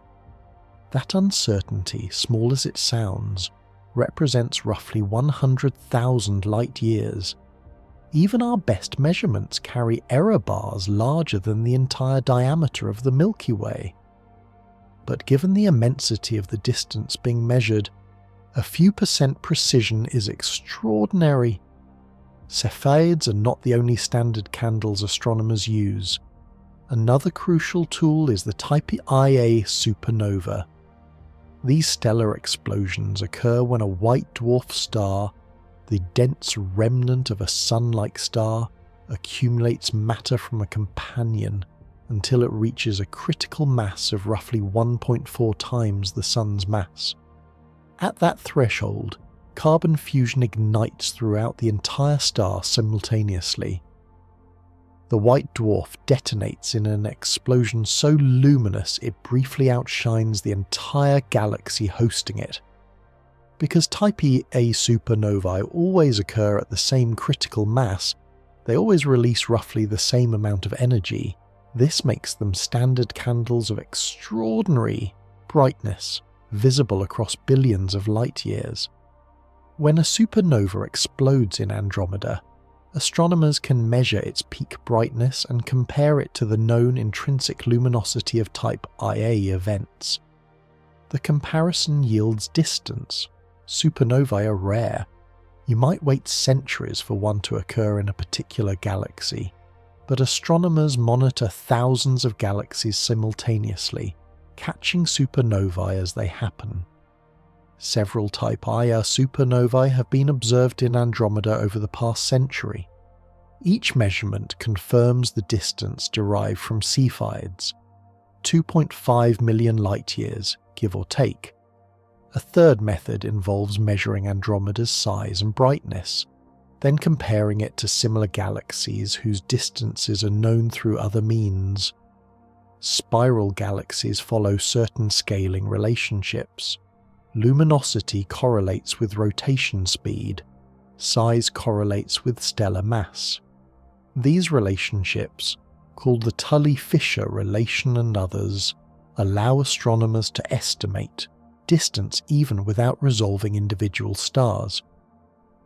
That uncertainty, small as it sounds, represents roughly 100,000 light-years. Even our best measurements carry error bars larger than the entire diameter of the Milky Way. But given the immensity of the distance being measured, a few percent precision is extraordinary. Cepheids are not the only standard candles astronomers use. Another crucial tool is the Type Ia supernova. These stellar explosions occur when a white dwarf star, the dense remnant of a sun-like star, accumulates matter from a companion until it reaches a critical mass of roughly 1.4 times the Sun's mass. At that threshold, carbon fusion ignites throughout the entire star simultaneously. The white dwarf detonates in an explosion so luminous it briefly outshines the entire galaxy hosting it. Because Type Ia supernovae always occur at the same critical mass, they always release roughly the same amount of energy, This makes them standard candles of extraordinary brightness, visible across billions of light years. When a supernova explodes in Andromeda, astronomers can measure its peak brightness and compare it to the known intrinsic luminosity of type Ia events. The comparison yields distance. Supernovae are rare. You might wait centuries for one to occur in a particular galaxy, but astronomers monitor thousands of galaxies simultaneously, catching supernovae as they happen. Several type Ia supernovae have been observed in Andromeda over the past century. Each measurement confirms the distance derived from Cepheids, 2.5 million light-years, give or take. A third method involves measuring Andromeda's size and brightness, then comparing it to similar galaxies whose distances are known through other means. Spiral galaxies follow certain scaling relationships. Luminosity correlates with rotation speed. Size correlates with stellar mass. These relationships, called the Tully-Fisher relation and others, allow astronomers to estimate distance even without resolving individual stars.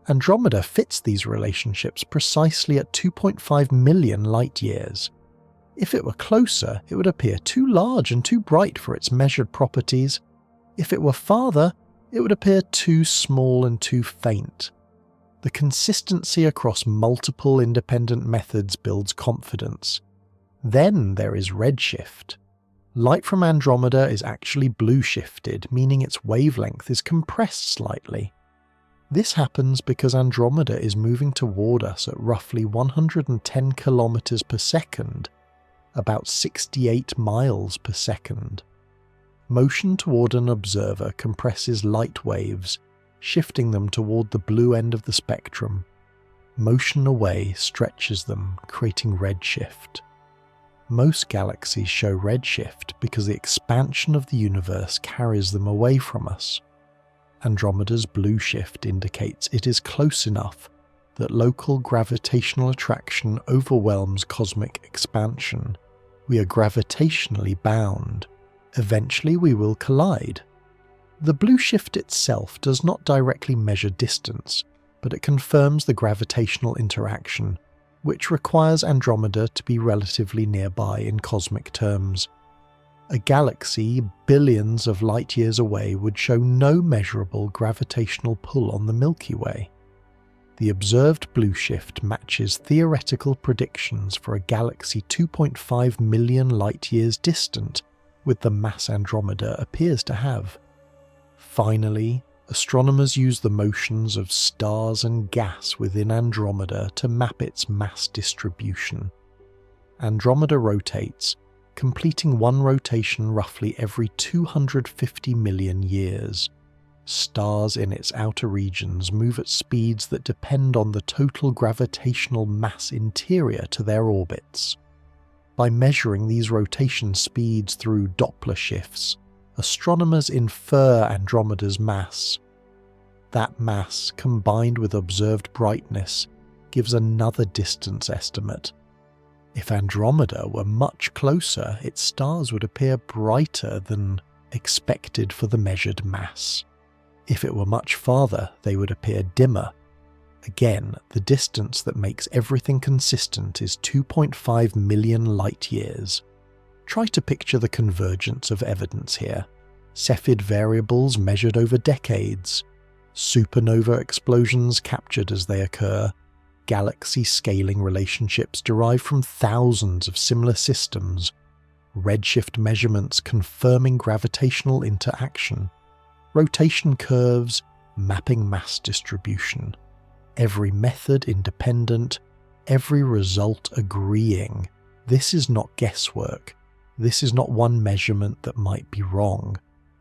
Andromeda fits these relationships precisely at 2.5 million light-years. If it were closer, it would appear too large and too bright for its measured properties. If it were farther, it would appear too small and too faint. The consistency across multiple independent methods builds confidence. Then there is redshift. Light from Andromeda is actually blue-shifted, meaning its wavelength is compressed slightly. This happens because Andromeda is moving toward us at roughly 110 kilometers per second, about 68 miles per second. Motion toward an observer compresses light waves, shifting them toward the blue end of the spectrum. Motion away stretches them, creating redshift. Most galaxies show redshift because the expansion of the universe carries them away from us. Andromeda's blue shift indicates it is close enough that local gravitational attraction overwhelms cosmic expansion. We are gravitationally bound. Eventually we will collide. The blue shift itself does not directly measure distance, but it confirms the gravitational interaction, which requires Andromeda to be relatively nearby in cosmic terms. A galaxy billions of light-years away would show no measurable gravitational pull on the Milky Way. The observed blue shift matches theoretical predictions for a galaxy 2.5 million light-years distant with the mass Andromeda appears to have. Finally, astronomers use the motions of stars and gas within Andromeda to map its mass distribution. Andromeda rotates, completing one rotation roughly every 250 million years. Stars in its outer regions move at speeds that depend on the total gravitational mass interior to their orbits. By measuring these rotation speeds through Doppler shifts, astronomers infer Andromeda's mass. That mass, combined with observed brightness, gives another distance estimate. If Andromeda were much closer, its stars would appear brighter than expected for the measured mass. If it were much farther, they would appear dimmer. Again, the distance that makes everything consistent is 2.5 million light-years. Try to picture the convergence of evidence here. Cepheid variables measured over decades, supernova explosions captured as they occur, galaxy scaling relationships derived from thousands of similar systems, redshift measurements confirming gravitational interaction, rotation curves mapping mass distribution, every method independent, every result agreeing. This is not guesswork. This is not one measurement that might be wrong.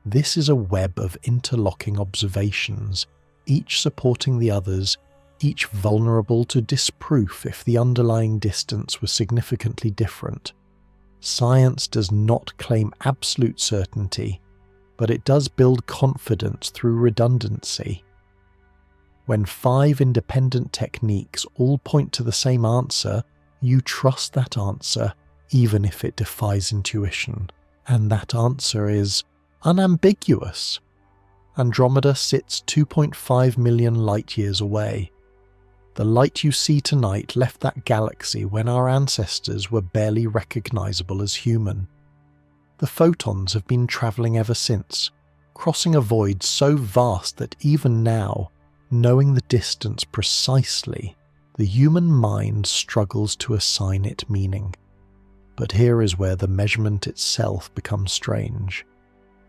This is a web of interlocking observations, each supporting the others, each vulnerable to disproof if the underlying distance was significantly different. Science does not claim absolute certainty, but it does build confidence through redundancy. When 5 independent techniques all point to the same answer, you trust that answer, even if it defies intuition? And that answer is unambiguous. Andromeda sits 2.5 million light-years away. The light you see tonight left that galaxy when our ancestors were barely recognizable as human. The photons have been traveling ever since, crossing a void so vast that even now, knowing the distance precisely, the human mind struggles to assign it meaning. But here is where the measurement itself becomes strange.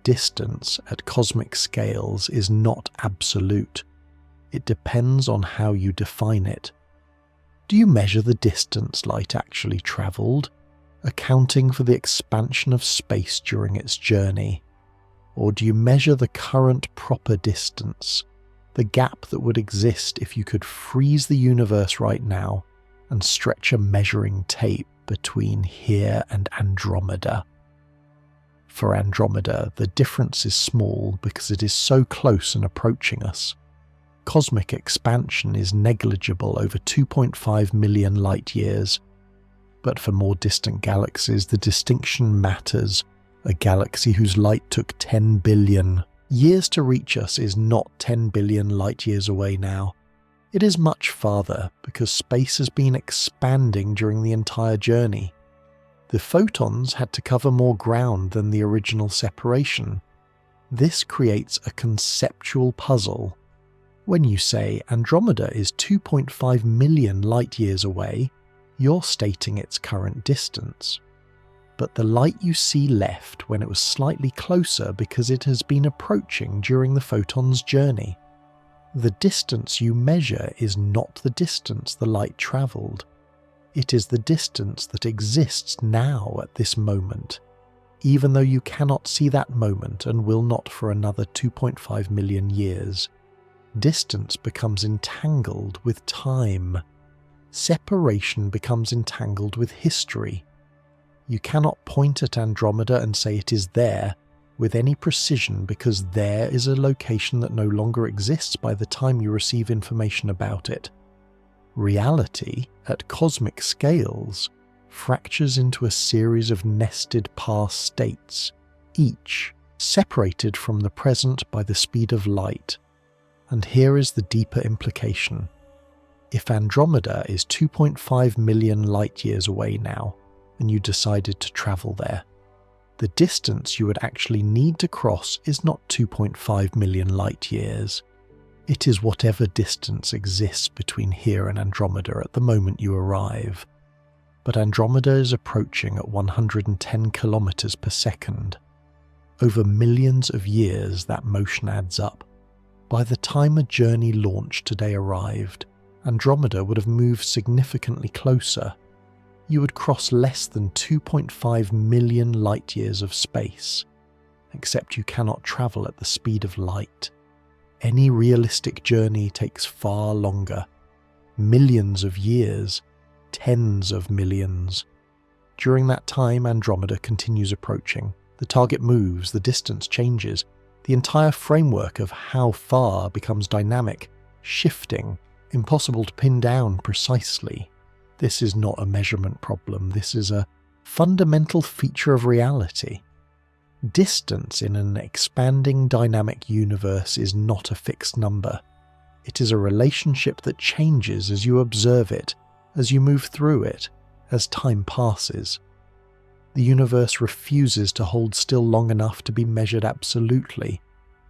Distance at cosmic scales is not absolute. It depends on how you define it. Do you measure the distance light actually travelled, accounting for the expansion of space during its journey? Or do you measure the current proper distance, the gap that would exist if you could freeze the universe right now and stretch a measuring tape between here and Andromeda? For Andromeda, the difference is small because it is so close and approaching us. Cosmic expansion is negligible over 2.5 million light-years. But for more distant galaxies, the distinction matters. A galaxy whose light took 10 billion years to reach us is not 10 billion light-years away now. It is much farther because space has been expanding during the entire journey. The photons had to cover more ground than the original separation. This creates a conceptual puzzle. When you say Andromeda is 2.5 million light-years away, you're stating its current distance. But the light you see left when it was slightly closer because it has been approaching during the photon's journey. The distance you measure is not the distance the light travelled. It is the distance that exists now at this moment, even though you cannot see that moment and will not for another 2.5 million years. Distance becomes entangled with time. Separation becomes entangled with history. You cannot point at Andromeda and say it is there with any precision because there is a location that no longer exists by the time you receive information about it. Reality, at cosmic scales, fractures into a series of nested past states, each separated from the present by the speed of light. And here is the deeper implication. If Andromeda is 2.5 million light-years away now, and you decided to travel there, the distance you would actually need to cross is not 2.5 million light-years. It is whatever distance exists between here and Andromeda at the moment you arrive. But Andromeda is approaching at 110 kilometers per second. Over millions of years that motion adds up. By the time a journey launched today arrived, Andromeda would have moved significantly closer. You would cross less than 2.5 million light-years of space, except you cannot travel at the speed of light. Any realistic journey takes far longer. Millions of years, tens of millions. During that time, Andromeda continues approaching. The target moves, the distance changes. The entire framework of how far becomes dynamic, shifting, impossible to pin down precisely. This is not a measurement problem, this is a fundamental feature of reality. Distance in an expanding dynamic universe is not a fixed number. It is a relationship that changes as you observe it, as you move through it, as time passes. The universe refuses to hold still long enough to be measured absolutely,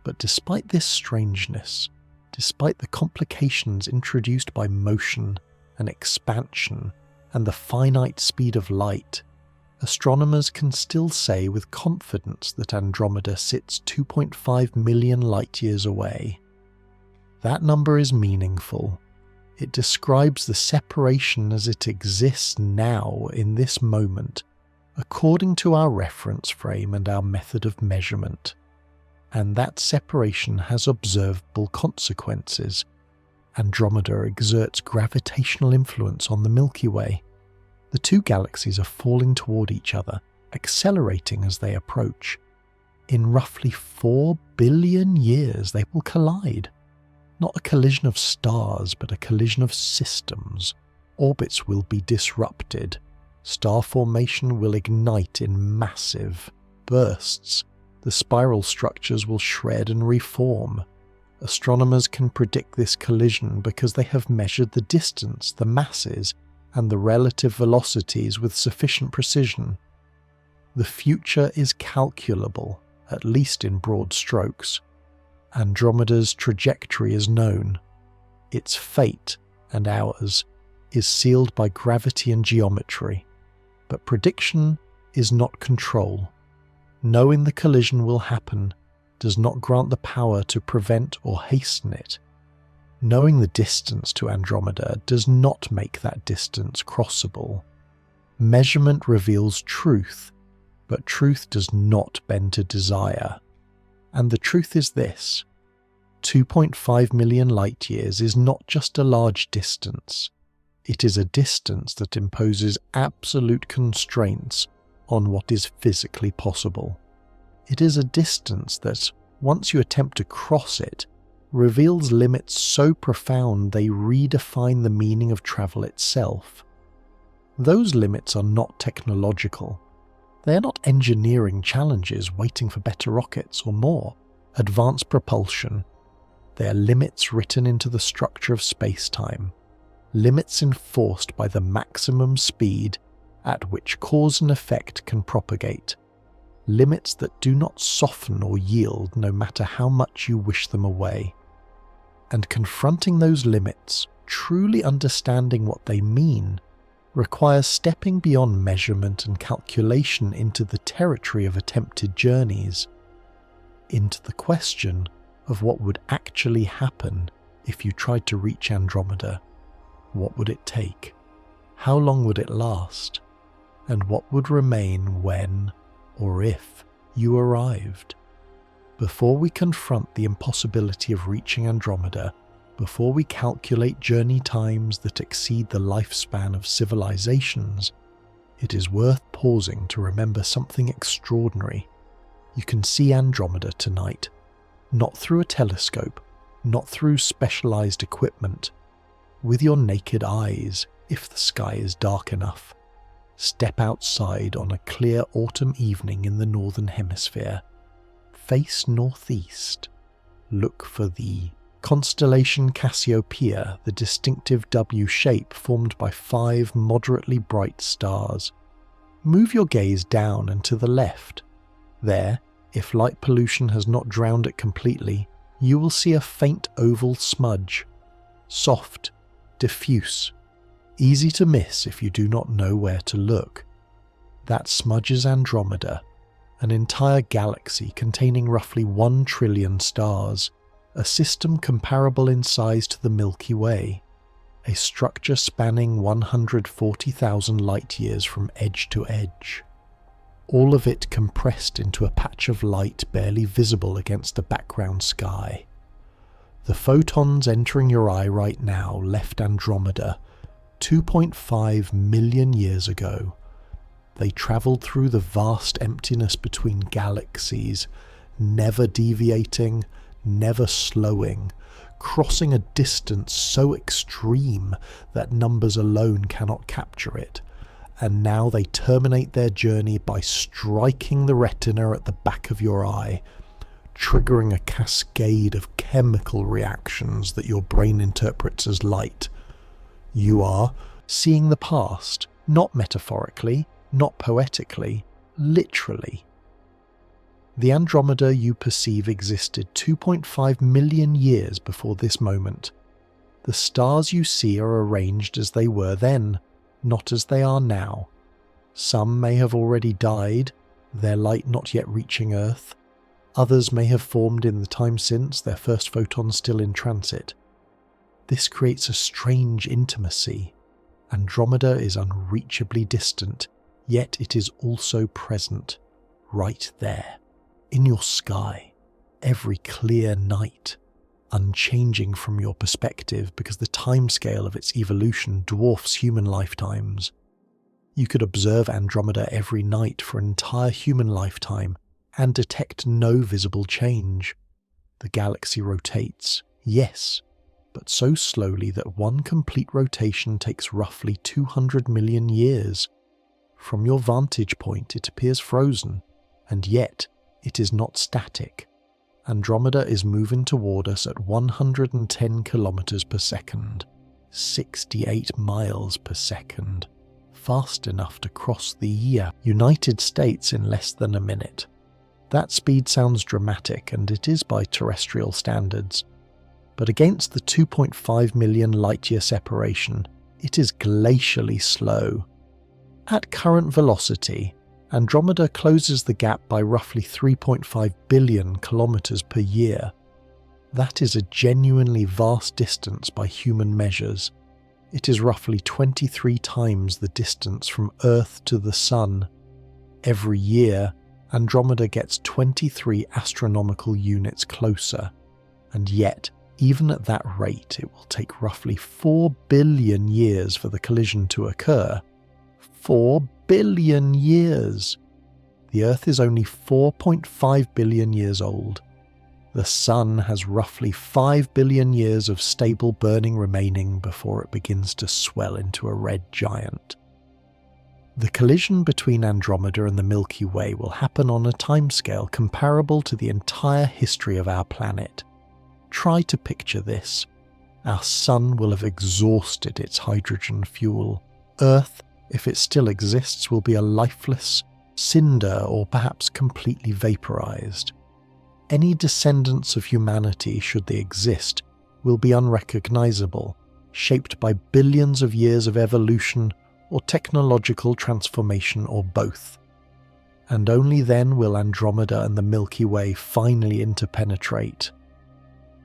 but despite this strangeness, despite the complications introduced by motion and expansion and the finite speed of light, astronomers can still say with confidence that Andromeda sits 2.5 million light-years away. That number is meaningful. It describes the separation as it exists now in this moment, according to our reference frame and our method of measurement. And that separation has observable consequences. Andromeda exerts gravitational influence on the Milky Way. The two galaxies are falling toward each other, accelerating as they approach. In roughly 4 billion years they will collide. Not a collision of stars, but a collision of systems. Orbits will be disrupted. Star formation will ignite in massive bursts. The spiral structures will shred and reform. Astronomers can predict this collision because they have measured the distance, the masses, and the relative velocities with sufficient precision. The future is calculable, at least in broad strokes. Andromeda's trajectory is known. Its fate, and ours, is sealed by gravity and geometry. But prediction is not control. Knowing the collision will happen does not grant the power to prevent or hasten it. Knowing the distance to Andromeda does not make that distance crossable. Measurement reveals truth, but truth does not bend to desire. And the truth is this: 2.5 million light-years is not just a large distance. It is a distance that imposes absolute constraints on what is physically possible. It is a distance that, once you attempt to cross it, reveals limits so profound they redefine the meaning of travel itself. Those limits are not technological. They are not engineering challenges waiting for better rockets or more advanced propulsion. They are limits written into the structure of space-time, limits enforced by the maximum speed at which cause and effect can propagate, limits that do not soften or yield no matter how much you wish them away. And confronting those limits, truly understanding what they mean, requires stepping beyond measurement and calculation into the territory of attempted journeys, into the question of what would actually happen if you tried to reach Andromeda. What would it take? How long would it last? And what would remain when, or if, you arrived? Before we confront the impossibility of reaching Andromeda, before we calculate journey times that exceed the lifespan of civilizations, it is worth pausing to remember something extraordinary. You can see Andromeda tonight, not through a telescope, not through specialized equipment, with your naked eyes, if the sky is dark enough. Step outside on a clear autumn evening in the northern hemisphere. Face northeast. Look for the constellation Cassiopeia, the distinctive W shape formed by 5 moderately bright stars. Move your gaze down and to the left. There, if light pollution has not drowned it completely, you will see a faint oval smudge. Soft, diffuse, easy to miss if you do not know where to look. That smudge is Andromeda, an entire galaxy containing roughly 1 trillion stars, a system comparable in size to the Milky Way, a structure spanning 140,000 light-years from edge to edge. All of it compressed into a patch of light barely visible against the background sky. The photons entering your eye right now left Andromeda 2.5 million years ago. They travelled through the vast emptiness between galaxies, never deviating, never slowing, crossing a distance so extreme that numbers alone cannot capture it. And now they terminate their journey by striking the retina at the back of your eye, triggering a cascade of chemical reactions that your brain interprets as light. You are seeing the past, not metaphorically, not poetically, literally. The Andromeda you perceive existed 2.5 million years before this moment. The stars you see are arranged as they were then, not as they are now. Some may have already died, their light not yet reaching Earth. Others may have formed in the time since, their first photons still in transit. This creates a strange intimacy. Andromeda is unreachably distant, yet it is also present, right there, in your sky, every clear night, unchanging from your perspective because the timescale of its evolution dwarfs human lifetimes. You could observe Andromeda every night for an entire human lifetime and detect no visible change. The galaxy rotates, yes, but so slowly that one complete rotation takes roughly 200 million years. From your vantage point, it appears frozen, and yet it is not static. Andromeda is moving toward us at 110 kilometers per second, 68 miles per second, fast enough to cross the United States in less than a minute. That speed sounds dramatic, and it is by terrestrial standards, but against the 2.5 million light-year separation, it is glacially slow. At current velocity, Andromeda closes the gap by roughly 3.5 billion kilometers per year. That is a genuinely vast distance by human measures. It is roughly 23 times the distance from Earth to the Sun. Every year, Andromeda gets 23 astronomical units closer, and yet, even at that rate, it will take roughly 4 billion years for the collision to occur. 4 billion years! The Earth is only 4.5 billion years old. The Sun has roughly 5 billion years of stable burning remaining before it begins to swell into a red giant. The collision between Andromeda and the Milky Way will happen on a timescale comparable to the entire history of our planet. Try to picture this. Our Sun will have exhausted its hydrogen fuel. Earth, if it still exists, will be a lifeless cinder or perhaps completely vaporized. Any descendants of humanity, should they exist, will be unrecognizable, shaped by billions of years of evolution or technological transformation or both. And only then will Andromeda and the Milky Way finally interpenetrate.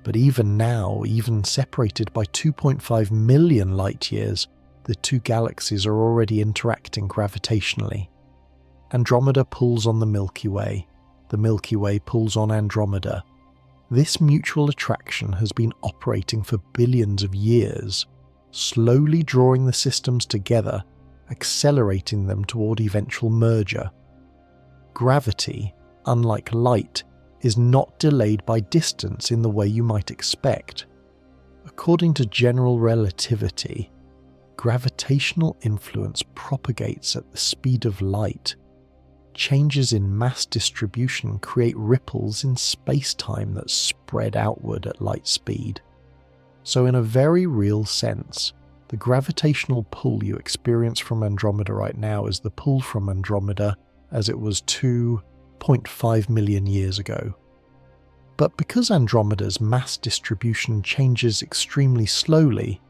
But even now, even separated by 2.5 million light-years, the two galaxies are already interacting gravitationally. Andromeda pulls on the Milky Way pulls on Andromeda. This mutual attraction has been operating for billions of years, slowly drawing the systems together, accelerating them toward eventual merger. Gravity, unlike light, is not delayed by distance in the way you might expect. According to general relativity, gravitational influence propagates at the speed of light. Changes in mass distribution create ripples in space-time that spread outward at light speed. So in a very real sense, the gravitational pull you experience from Andromeda right now is the pull from Andromeda as it was 2.5 million years ago. But because Andromeda's mass distribution changes extremely slowly,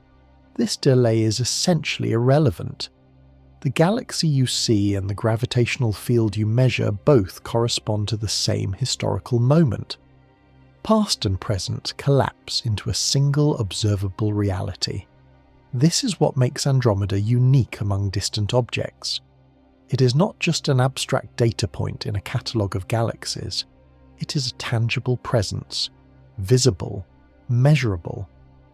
this delay is essentially irrelevant. The galaxy you see and the gravitational field you measure both correspond to the same historical moment. Past and present collapse into a single observable reality. This is what makes Andromeda unique among distant objects. It is not just an abstract data point in a catalogue of galaxies. It is a tangible presence, visible, measurable,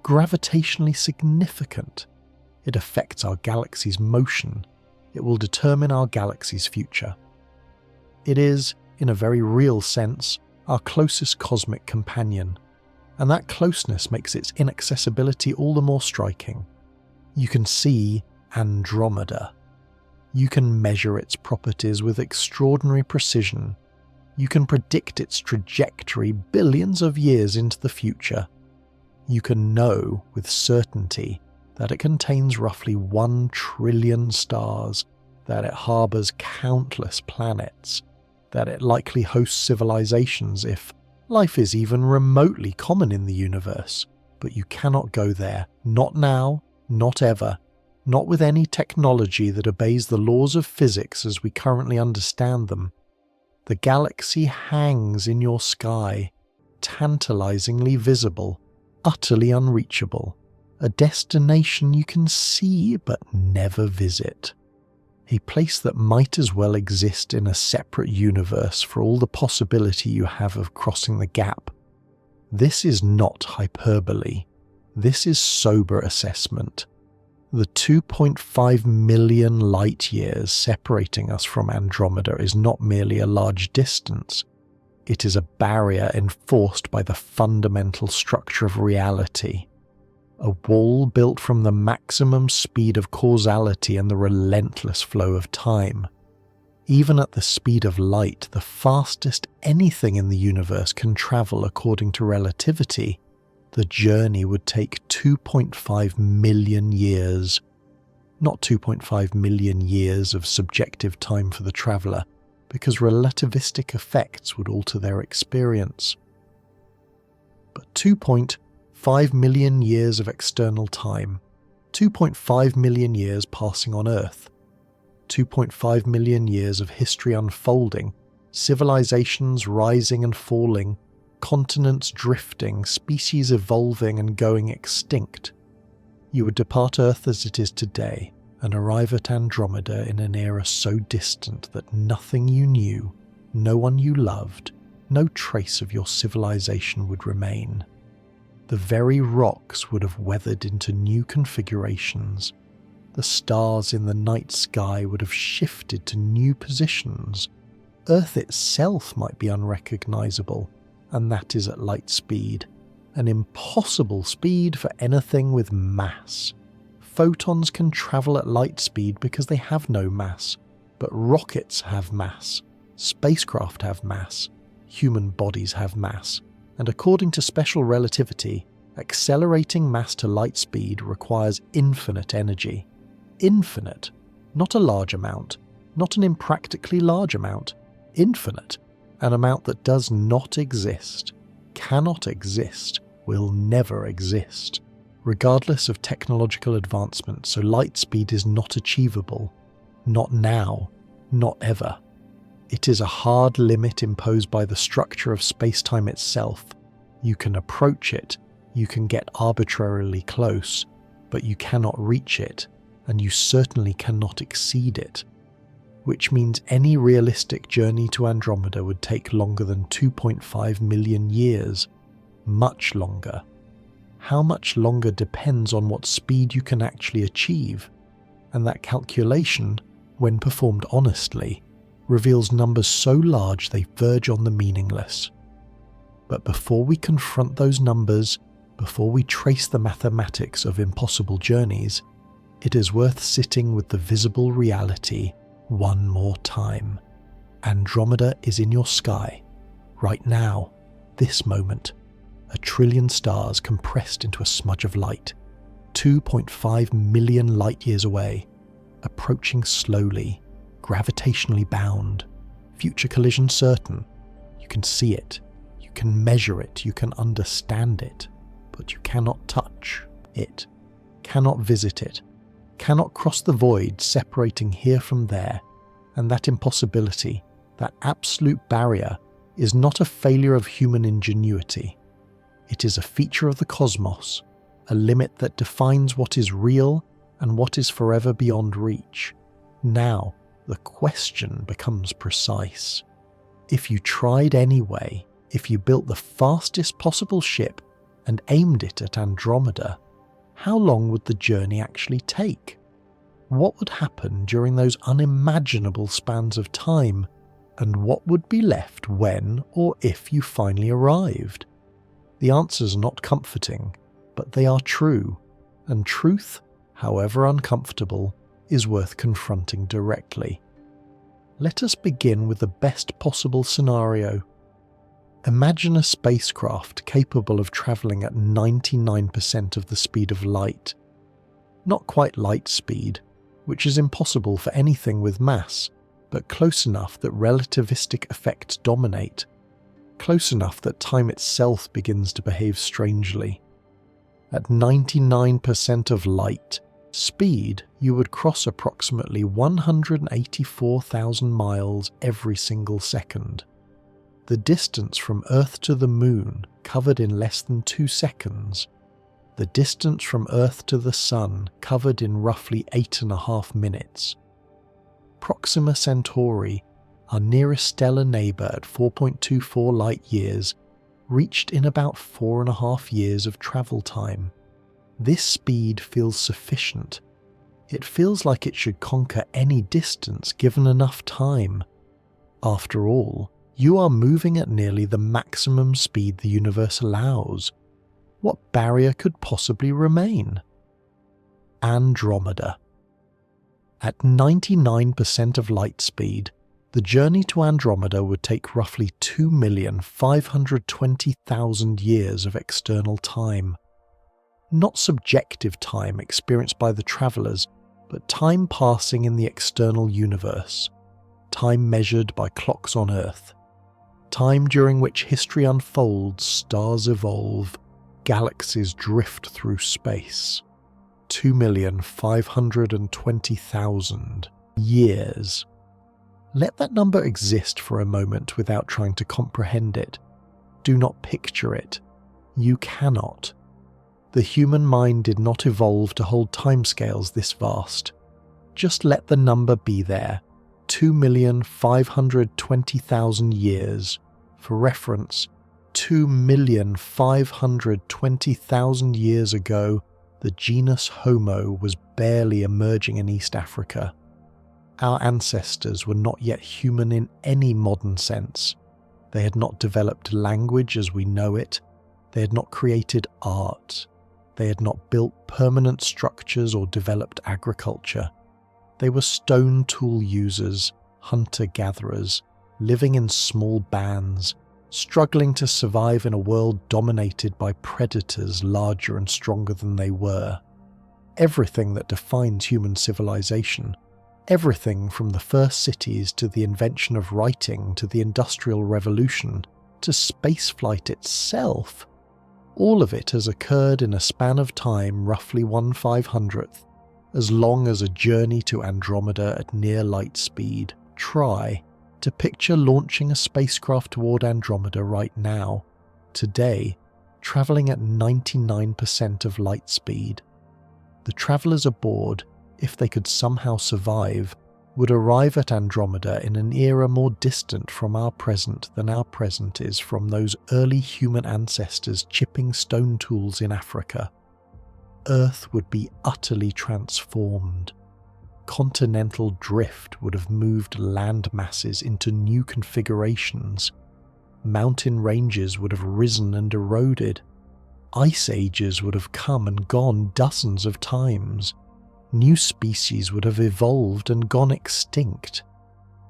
gravitationally significant. It affects our galaxy's motion. It will determine our galaxy's future. It is, in a very real sense, our closest cosmic companion, and that closeness makes its inaccessibility all the more striking. You can see Andromeda. You can measure its properties with extraordinary precision. You can predict its trajectory billions of years into the future. You can know with certainty that it contains roughly 1 trillion stars, that it harbours countless planets, that it likely hosts civilizations if life is even remotely common in the universe. But you cannot go there, not now, not ever, not with any technology that obeys the laws of physics as we currently understand them. The galaxy hangs in your sky, tantalizingly visible, utterly unreachable. A destination you can see but never visit. A place that might as well exist in a separate universe for all the possibility you have of crossing the gap. This is not hyperbole. This is sober assessment. The 2.5 million light years separating us from Andromeda is not merely a large distance. It is a barrier enforced by the fundamental structure of reality. A wall built from the maximum speed of causality and the relentless flow of time. Even at the speed of light, the fastest anything in the universe can travel according to relativity, the journey would take 2.5 million years. Not 2.5 million years of subjective time for the traveller, because relativistic effects would alter their experience. But 2.5 million years of external time, 2.5 million years passing on Earth, 2.5 million years of history unfolding, civilizations rising and falling, continents drifting, species evolving and going extinct. You would depart Earth as it is today and arrive at Andromeda in an era so distant that nothing you knew, no one you loved, no trace of your civilization would remain. The very rocks would have weathered into new configurations. The stars in the night sky would have shifted to new positions. Earth itself might be unrecognizable, and that is at light speed. An impossible speed for anything with mass. Photons can travel at light speed because they have no mass, but rockets have mass, spacecraft have mass, human bodies have mass, and according to special relativity, accelerating mass to light speed requires infinite energy. Infinite, not a large amount, not an impractically large amount, infinite, an amount that does not exist, cannot exist, will never exist, regardless of technological advancement, so light speed is not achievable, not now, not ever. It is a hard limit imposed by the structure of space-time itself. You can approach it, you can get arbitrarily close, but you cannot reach it, and you certainly cannot exceed it. Which means any realistic journey to Andromeda would take longer than 2.5 million years. Much longer. How much longer depends on what speed you can actually achieve, and that calculation, when performed honestly, reveals numbers so large they verge on the meaningless. But before we confront those numbers, before we trace the mathematics of impossible journeys, it is worth sitting with the visible reality one more time. Andromeda is in your sky, right now, this moment. 1 trillion stars compressed into a smudge of light, 2.5 million light years away, approaching slowly, gravitationally bound, future collision certain. You can see it, you can measure it, you can understand it, but you cannot touch it, cannot visit it, cannot cross the void separating here from there, and that impossibility, that absolute barrier, is not a failure of human ingenuity. It is a feature of the cosmos, a limit that defines what is real and what is forever beyond reach. Now, the question becomes precise. If you tried anyway, if you built the fastest possible ship and aimed it at Andromeda, how long would the journey actually take? What would happen during those unimaginable spans of time, and what would be left when or if you finally arrived? The answers are not comforting, but they are true, and truth, however uncomfortable, is worth confronting directly. Let us begin with the best possible scenario. Imagine a spacecraft capable of travelling at 99% of the speed of light. Not quite light speed, which is impossible for anything with mass, but close enough that relativistic effects dominate, close enough that time itself begins to behave strangely. At 99% of light speed, you would cross approximately 184,000 miles every single second. The distance from Earth to the Moon covered in less than 2 seconds. The distance from Earth to the Sun covered in roughly 8.5 minutes. Proxima Centauri, our nearest stellar neighbour at 4.24 light years, reached in about 4.5 years of travel time. This speed feels sufficient. It feels like it should conquer any distance given enough time. After all, you are moving at nearly the maximum speed the universe allows. What barrier could possibly remain? Andromeda. At 99% of light speed, the journey to Andromeda would take roughly 2,520,000 years of external time. Not subjective time experienced by the travellers, but time passing in the external universe, time measured by clocks on Earth, time during which history unfolds, stars evolve, galaxies drift through space. 2,520,000 years. Let that number exist for a moment without trying to comprehend it. Do not picture it. You cannot. The human mind did not evolve to hold timescales this vast. Just let the number be there. 2,520,000 years. For reference, 2,520,000 years ago, the genus Homo was barely emerging in East Africa. Our ancestors were not yet human in any modern sense. They had not developed language as we know it. They had not created art. They had not built permanent structures or developed agriculture. They were stone tool users, hunter-gatherers, living in small bands, struggling to survive in a world dominated by predators larger and stronger than they were. Everything that defines human civilization, everything from the first cities to the invention of writing to the Industrial Revolution to spaceflight itself, all of it has occurred in a span of time roughly 1/500th, as long as a journey to Andromeda at near light speed. Try to picture launching a spacecraft toward Andromeda right now, today, travelling at 99% of light speed. The travellers aboard, if they could somehow survive, would arrive at Andromeda in an era more distant from our present than our present is from those early human ancestors chipping stone tools in Africa. Earth would be utterly transformed. Continental drift would have moved land masses into new configurations. Mountain ranges would have risen and eroded. Ice ages would have come and gone dozens of times. New species would have evolved and gone extinct.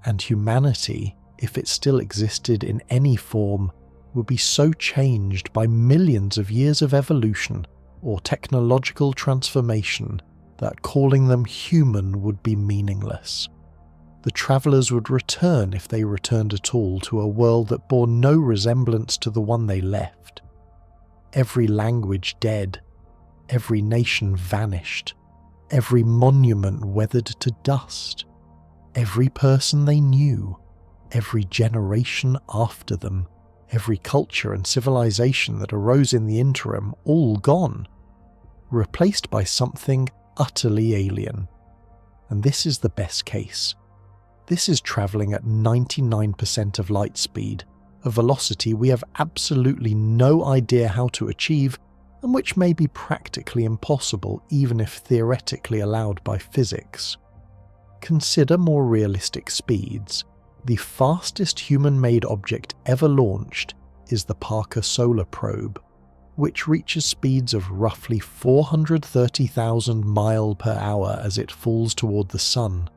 And humanity, if it still existed in any form, would be so changed by millions of years of evolution or technological transformation that calling them human would be meaningless. The travellers would return, if they returned at all, to a world that bore no resemblance to the one they left. Every language dead, every nation vanished, every monument weathered to dust, every person they knew, every generation after them, every culture and civilization that arose in the interim, all gone, replaced by something utterly alien. And this is the best case. This is travelling at 99% of light speed, a velocity we have absolutely no idea how to achieve and which may be practically impossible even if theoretically allowed by physics. Consider more realistic speeds. The fastest human-made object ever launched is the Parker Solar Probe, which reaches speeds of roughly 430,000 miles per hour as it falls toward the Sun.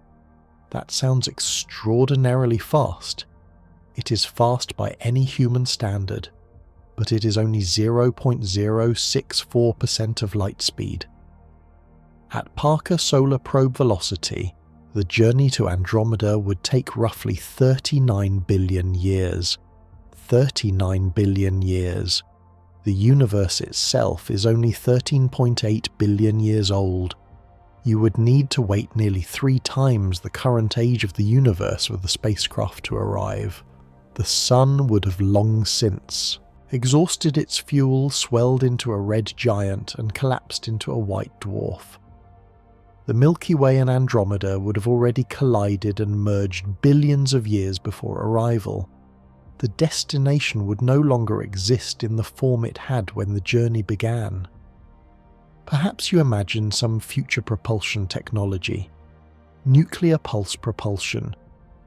That sounds extraordinarily fast. It is fast by any human standard, but it is only 0.064% of light speed. At Parker Solar Probe velocity, the journey to Andromeda would take roughly 39 billion years. 39 billion years. The universe itself is only 13.8 billion years old. You would need to wait nearly 3 times the current age of the universe for the spacecraft to arrive. The Sun would have long since exhausted its fuel, swelled into a red giant, and collapsed into a white dwarf. The Milky Way and Andromeda would have already collided and merged billions of years before arrival. The destination would no longer exist in the form it had when the journey began. Perhaps you imagine some future propulsion technology. Nuclear pulse propulsion,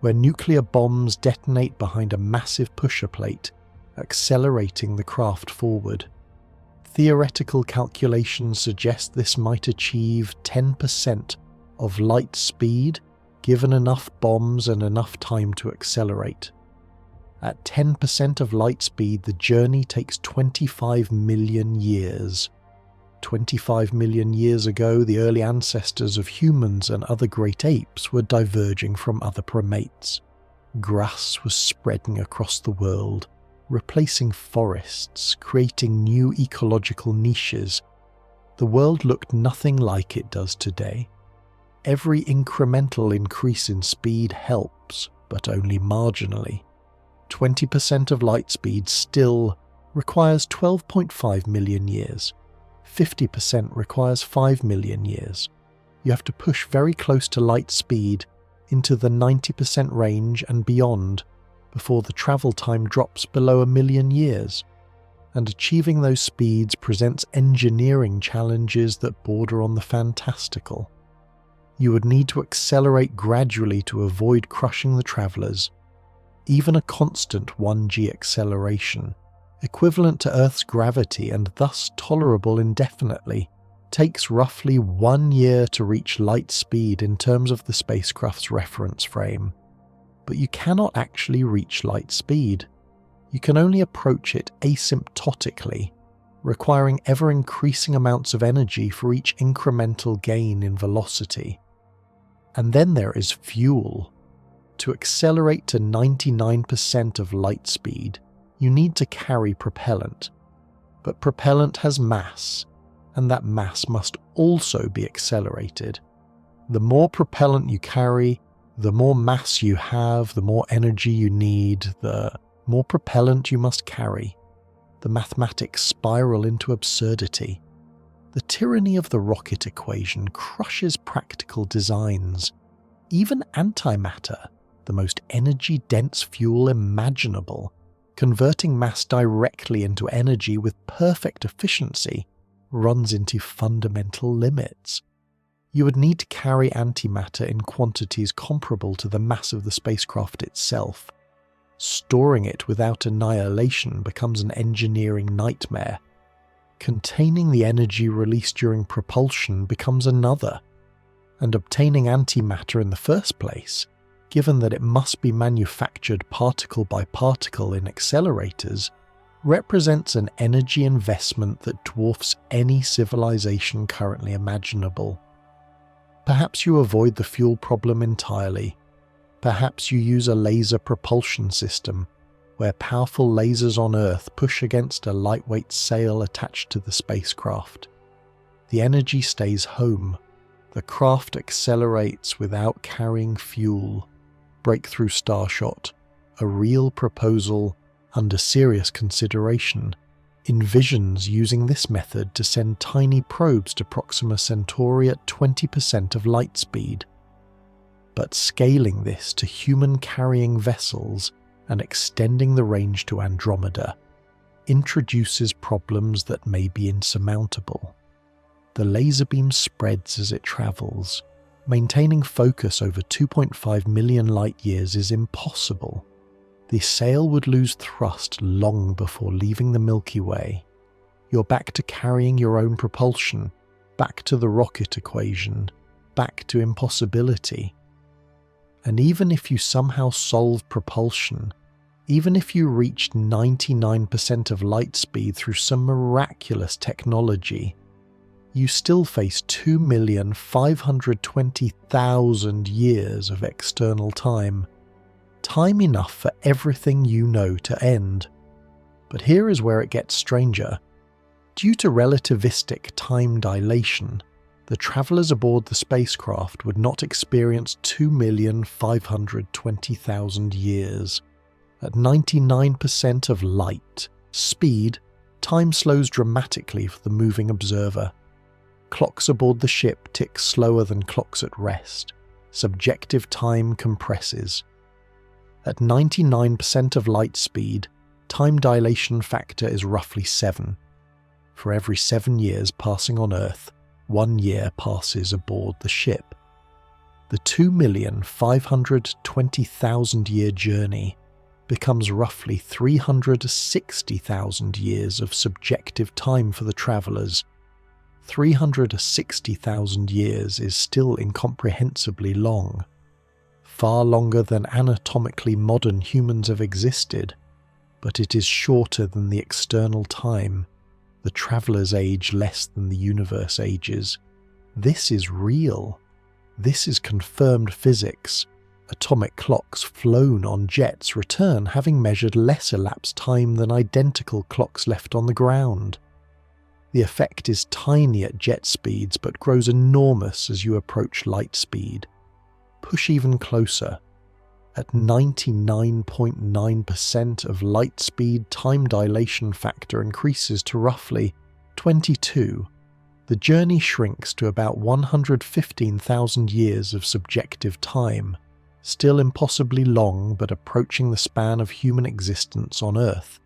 where nuclear bombs detonate behind a massive pusher plate, accelerating the craft forward. Theoretical calculations suggest this might achieve 10% of light speed given enough bombs and enough time to accelerate. At 10% of light speed, the journey takes 25 million years. 25 million years ago, the early ancestors of humans and other great apes were diverging from other primates. Grass was spreading across the world, replacing forests, creating new ecological niches. The world looked nothing like it does today. Every incremental increase in speed helps, but only marginally. 20% of light speed still requires 12.5 million years. 50% requires 5 million years. You have to push very close to light speed into the 90% range and beyond before the travel time drops below 1 million years. And achieving those speeds presents engineering challenges that border on the fantastical. You would need to accelerate gradually to avoid crushing the travelers. Even a constant 1g acceleration, equivalent to Earth's gravity and thus tolerable indefinitely, takes roughly 1 year to reach light speed in terms of the spacecraft's reference frame. But you cannot actually reach light speed. You can only approach it asymptotically, requiring ever-increasing amounts of energy for each incremental gain in velocity. And then there is fuel. To accelerate to 99% of light speed, you need to carry propellant. But propellant has mass, and that mass must also be accelerated. The more propellant you carry, the more mass you have, the more energy you need, the more propellant you must carry. The mathematics spiral into absurdity. The tyranny of the rocket equation crushes practical designs. Even antimatter, the most energy-dense fuel imaginable, converting mass directly into energy with perfect efficiency, runs into fundamental limits. You would need to carry antimatter in quantities comparable to the mass of the spacecraft itself. Storing it without annihilation becomes an engineering nightmare. Containing the energy released during propulsion becomes another. And obtaining antimatter in the first place, given that it must be manufactured particle by particle in accelerators, represents an energy investment that dwarfs any civilization currently imaginable. Perhaps you avoid the fuel problem entirely. Perhaps you use a laser propulsion system, where powerful lasers on Earth push against a lightweight sail attached to the spacecraft. The energy stays home. The craft accelerates without carrying fuel. Breakthrough Starshot, a real proposal under serious consideration, envisions using this method to send tiny probes to Proxima Centauri at 20% of light speed. But scaling this to human-carrying vessels and extending the range to Andromeda introduces problems that may be insurmountable. The laser beam spreads as it travels. Maintaining focus over 2.5 million light-years is impossible. The sail would lose thrust long before leaving the Milky Way. You're back to carrying your own propulsion, back to the rocket equation, back to impossibility. And even if you somehow solve propulsion, even if you reached 99% of light speed through some miraculous technology, you still face 2,520,000 years of external time. Time enough for everything you know to end. But here is where it gets stranger. Due to relativistic time dilation, the travelers aboard the spacecraft would not experience 2,520,000 years. At 99% of light speed, time slows dramatically for the moving observer. Clocks aboard the ship tick slower than clocks at rest. Subjective time compresses. At 99% of light speed, time dilation factor is roughly 7. For every 7 years passing on Earth, 1 year passes aboard the ship. The 2,520,000 year journey becomes roughly 360,000 years of subjective time for the travellers. 360,000 years is still incomprehensibly long, far longer than anatomically modern humans have existed, but it is shorter than the external time. The travellers age less than the universe ages. This is real. This is confirmed physics. Atomic clocks flown on jets return having measured less elapsed time than identical clocks left on the ground. The effect is tiny at jet speeds but grows enormous as you approach light speed. Push even closer. At 99.9% of light speed, time dilation factor increases to roughly 22. The journey shrinks to about 115,000 years of subjective time, still impossibly long but approaching the span of human existence on Earth.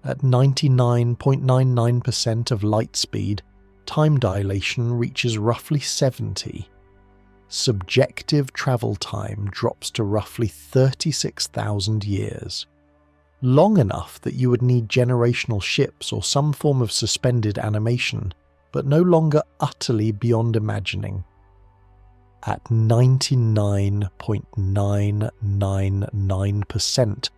At 99.99% of light speed, time dilation reaches roughly 70. Subjective travel time drops to roughly 36,000 years. Long enough that you would need generational ships or some form of suspended animation, but no longer utterly beyond imagining. At 99.999%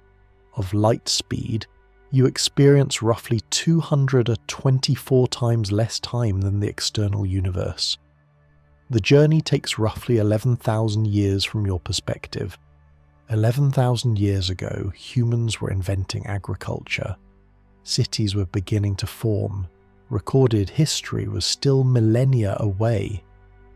of light speed, you experience roughly 224 times less time than the external universe. The journey takes roughly 11,000 years from your perspective. 11,000 years ago, humans were inventing agriculture. Cities were beginning to form. Recorded history was still millennia away.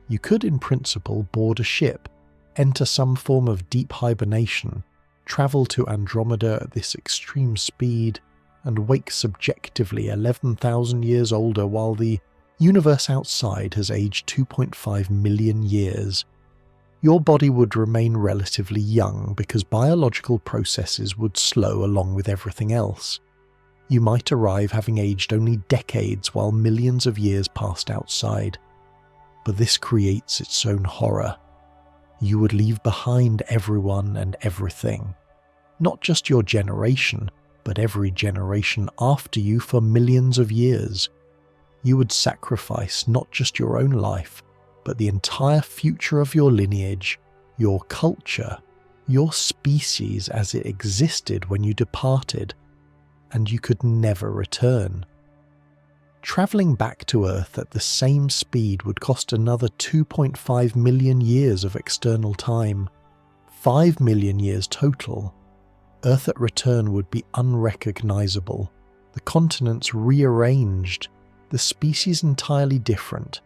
You could, in principle, board a ship, enter some form of deep hibernation, travel to Andromeda at this extreme speed, and wake subjectively 11,000 years older while the universe outside has aged 2.5 million years. Your body would remain relatively young because biological processes would slow along with everything else. You might arrive having aged only decades while millions of years passed outside. But this creates its own horror. You would leave behind everyone and everything. Not just your generation, but every generation after you for millions of years. You would sacrifice not just your own life, but the entire future of your lineage, your culture, your species as it existed when you departed, and you could never return. Travelling back to Earth at the same speed would cost another 2.5 million years of external time, 5 million years total. Earth at return would be unrecognisable, the continents rearranged, the species entirely different.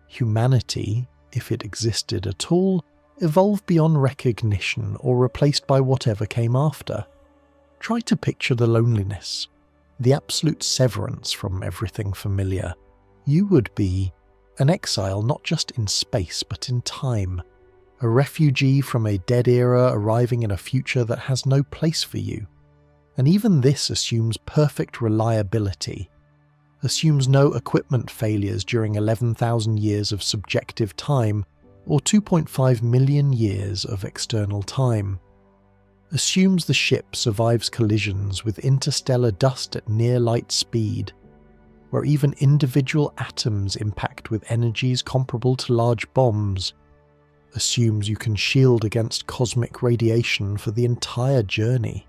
Humanity, if it existed at all, evolved beyond recognition or replaced by whatever came after. Try to picture the loneliness, the absolute severance from everything familiar. You would be an exile not just in space but in time, a refugee from a dead era arriving in a future that has no place for you. And even this assumes perfect reliability, assumes no equipment failures during 11,000 years of subjective time or 2.5 million years of external time. Assumes the ship survives collisions with interstellar dust at near light speed, where even individual atoms impact with energies comparable to large bombs. Assumes you can shield against cosmic radiation for the entire journey.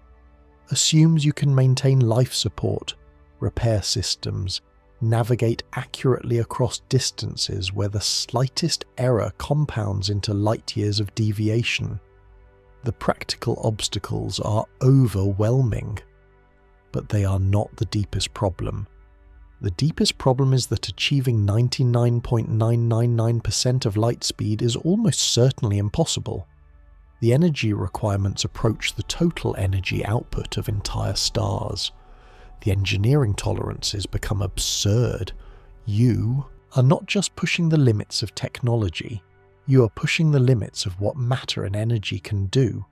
Assumes you can maintain life support, repair systems, navigate accurately across distances where the slightest error compounds into light years of deviation. The practical obstacles are overwhelming, but they are not the deepest problem. The deepest problem is that achieving 99.999% of light speed is almost certainly impossible. The energy requirements approach the total energy output of entire stars. The engineering tolerances become absurd. You are not just pushing the limits of technology, you are pushing the limits of what matter and energy can do.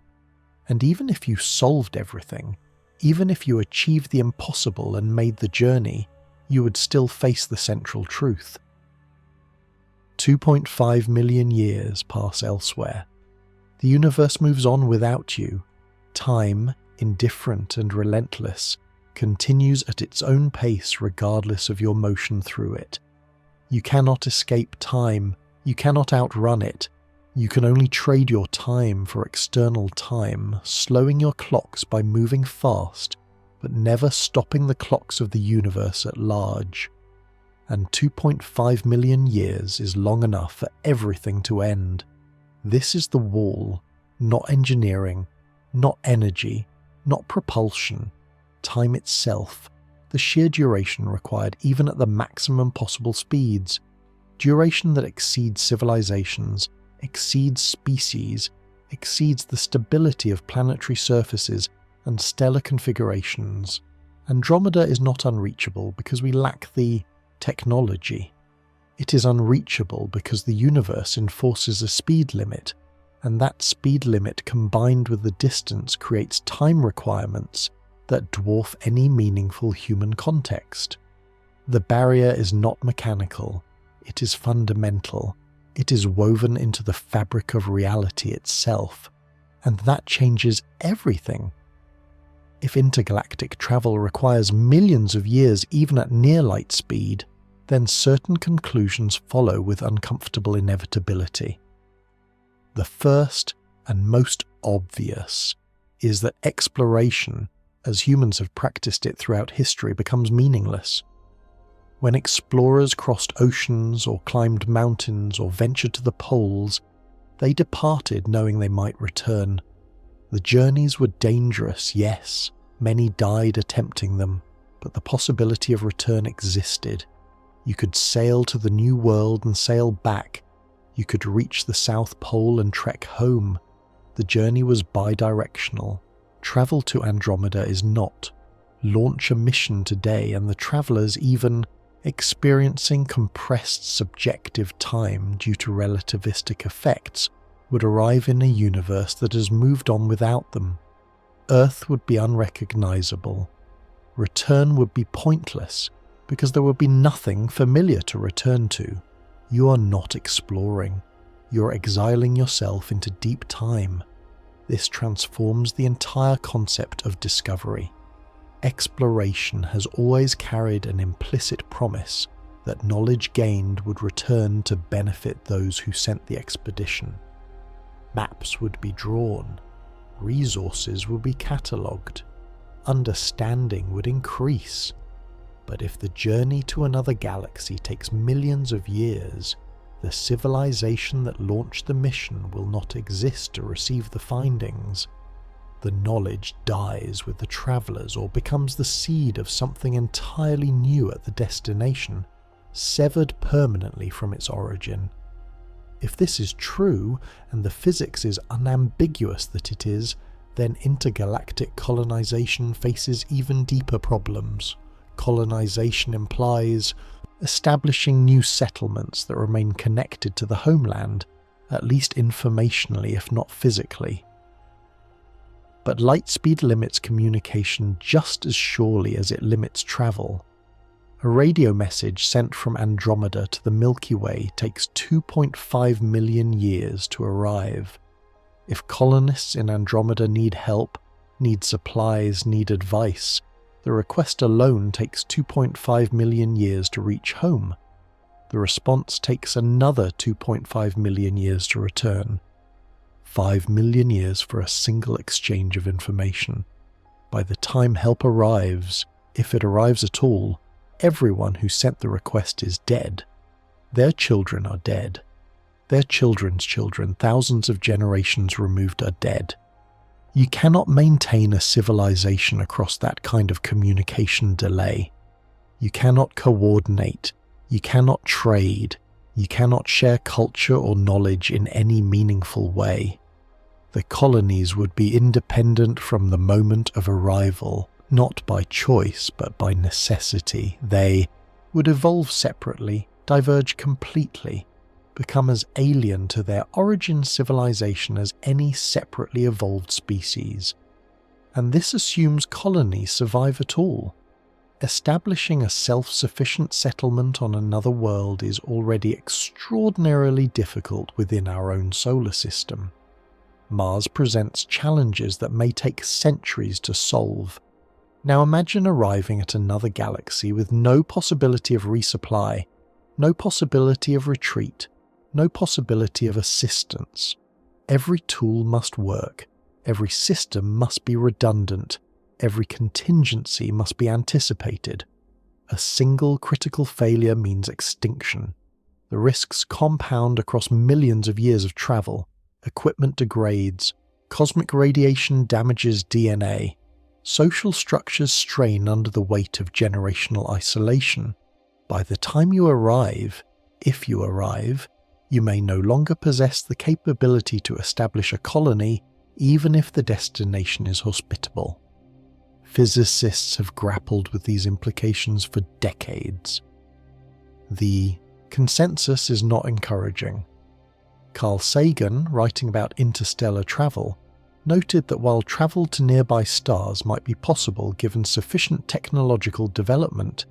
And even if you solved everything, even if you achieved the impossible and made the journey, you would still face the central truth. 2.5 million years pass elsewhere. The universe moves on without you. Time, indifferent and relentless, continues at its own pace regardless of your motion through it. You cannot escape time, you cannot outrun it. You can only trade your time for external time, slowing your clocks by moving fast, but never stopping the clocks of the universe at large. And 2.5 million years is long enough for everything to end. This is the wall, not engineering, not energy, not propulsion, time itself, the sheer duration required even at the maximum possible speeds, duration that exceeds civilizations, exceeds species, exceeds the stability of planetary surfaces and stellar configurations. Andromeda is not unreachable because we lack the technology. It is unreachable because the universe enforces a speed limit, and that speed limit combined with the distance creates time requirements that dwarf any meaningful human context. The barrier is not mechanical, it is fundamental. It is woven into the fabric of reality itself, and that changes everything. If intergalactic travel requires millions of years even at near light speed, then certain conclusions follow with uncomfortable inevitability. The first and most obvious is that exploration, as humans have practiced it throughout history, becomes meaningless. When explorers crossed oceans or climbed mountains or ventured to the poles, they departed knowing they might return. The journeys were dangerous, yes, many died attempting them, but the possibility of return existed. You could sail to the new world and sail back. You could reach the South Pole and trek home. The journey was bidirectional. Travel to Andromeda is not. Launch a mission today and the travelers, even experiencing compressed subjective time due to relativistic effects, would arrive in a universe that has moved on without them. Earth would be unrecognizable. Return would be pointless because there would be nothing familiar to return to. You are not exploring. You're exiling yourself into deep time. This transforms the entire concept of discovery. Exploration has always carried an implicit promise that knowledge gained would return to benefit those who sent the expedition. Maps would be drawn, resources would be catalogued, understanding would increase. But if the journey to another galaxy takes millions of years, the civilization that launched the mission will not exist to receive the findings. The knowledge dies with the travelers or becomes the seed of something entirely new at the destination, severed permanently from its origin. If this is true, and the physics is unambiguous that it is, then intergalactic colonization faces even deeper problems. Colonization implies establishing new settlements that remain connected to the homeland, at least informationally if not physically. But light speed limits communication just as surely as it limits travel. A radio message sent from Andromeda to the Milky Way takes 2.5 million years to arrive. If colonists in Andromeda need help, need supplies, need advice, the request alone takes 2.5 million years to reach home. The response takes another 2.5 million years to return. 5 million years for a single exchange of information. By the time help arrives, if it arrives at all, everyone who sent the request is dead. Their children are dead. Their children's children, thousands of generations removed, are dead. You cannot maintain a civilization across that kind of communication delay. You cannot coordinate, you cannot trade, you cannot share culture or knowledge in any meaningful way. The colonies would be independent from the moment of arrival, not by choice but by necessity. They would evolve separately, diverge completely, become as alien to their origin civilization as any separately evolved species. And this assumes colonies survive at all. Establishing a self-sufficient settlement on another world is already extraordinarily difficult within our own solar system. Mars presents challenges that may take centuries to solve. Now imagine arriving at another galaxy with no possibility of resupply, no possibility of retreat, no possibility of assistance. Every tool must work, every system must be redundant, every contingency must be anticipated. A single critical failure means extinction. The risks compound across millions of years of travel. Equipment degrades, cosmic radiation damages DNA, social structures strain under the weight of generational isolation. By the time you arrive, if you arrive, you may no longer possess the capability to establish a colony, even if the destination is hospitable. Physicists have grappled with these implications for decades. The consensus is not encouraging. Carl Sagan, writing about interstellar travel, noted that while travel to nearby stars might be possible given sufficient technological development,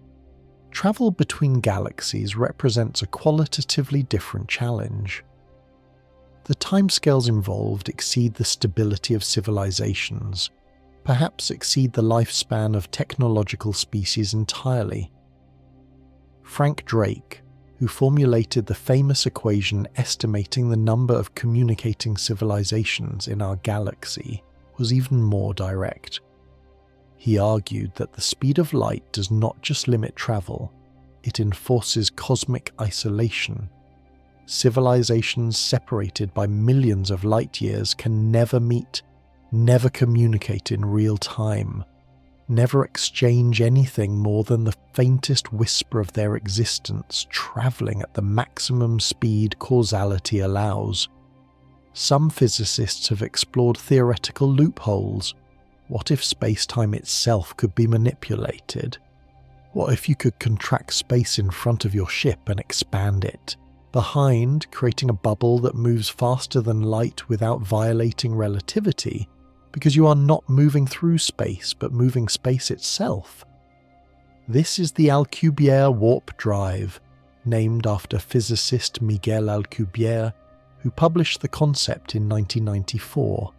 travel between galaxies represents a qualitatively different challenge. The timescales involved exceed the stability of civilizations, perhaps exceed the lifespan of technological species entirely. Frank Drake, who formulated the famous equation estimating the number of communicating civilizations in our galaxy, was even more direct. He argued that the speed of light does not just limit travel, it enforces cosmic isolation. Civilizations separated by millions of light years can never meet, never communicate in real time, never exchange anything more than the faintest whisper of their existence, travelling at the maximum speed causality allows. Some physicists have explored theoretical loopholes. What if space-time itself could be manipulated? What if you could contract space in front of your ship and expand it? Behind, creating a bubble that moves faster than light without violating relativity, because you are not moving through space but moving space itself. This is the Alcubierre warp drive, named after physicist Miguel Alcubierre, who published the concept in 1994.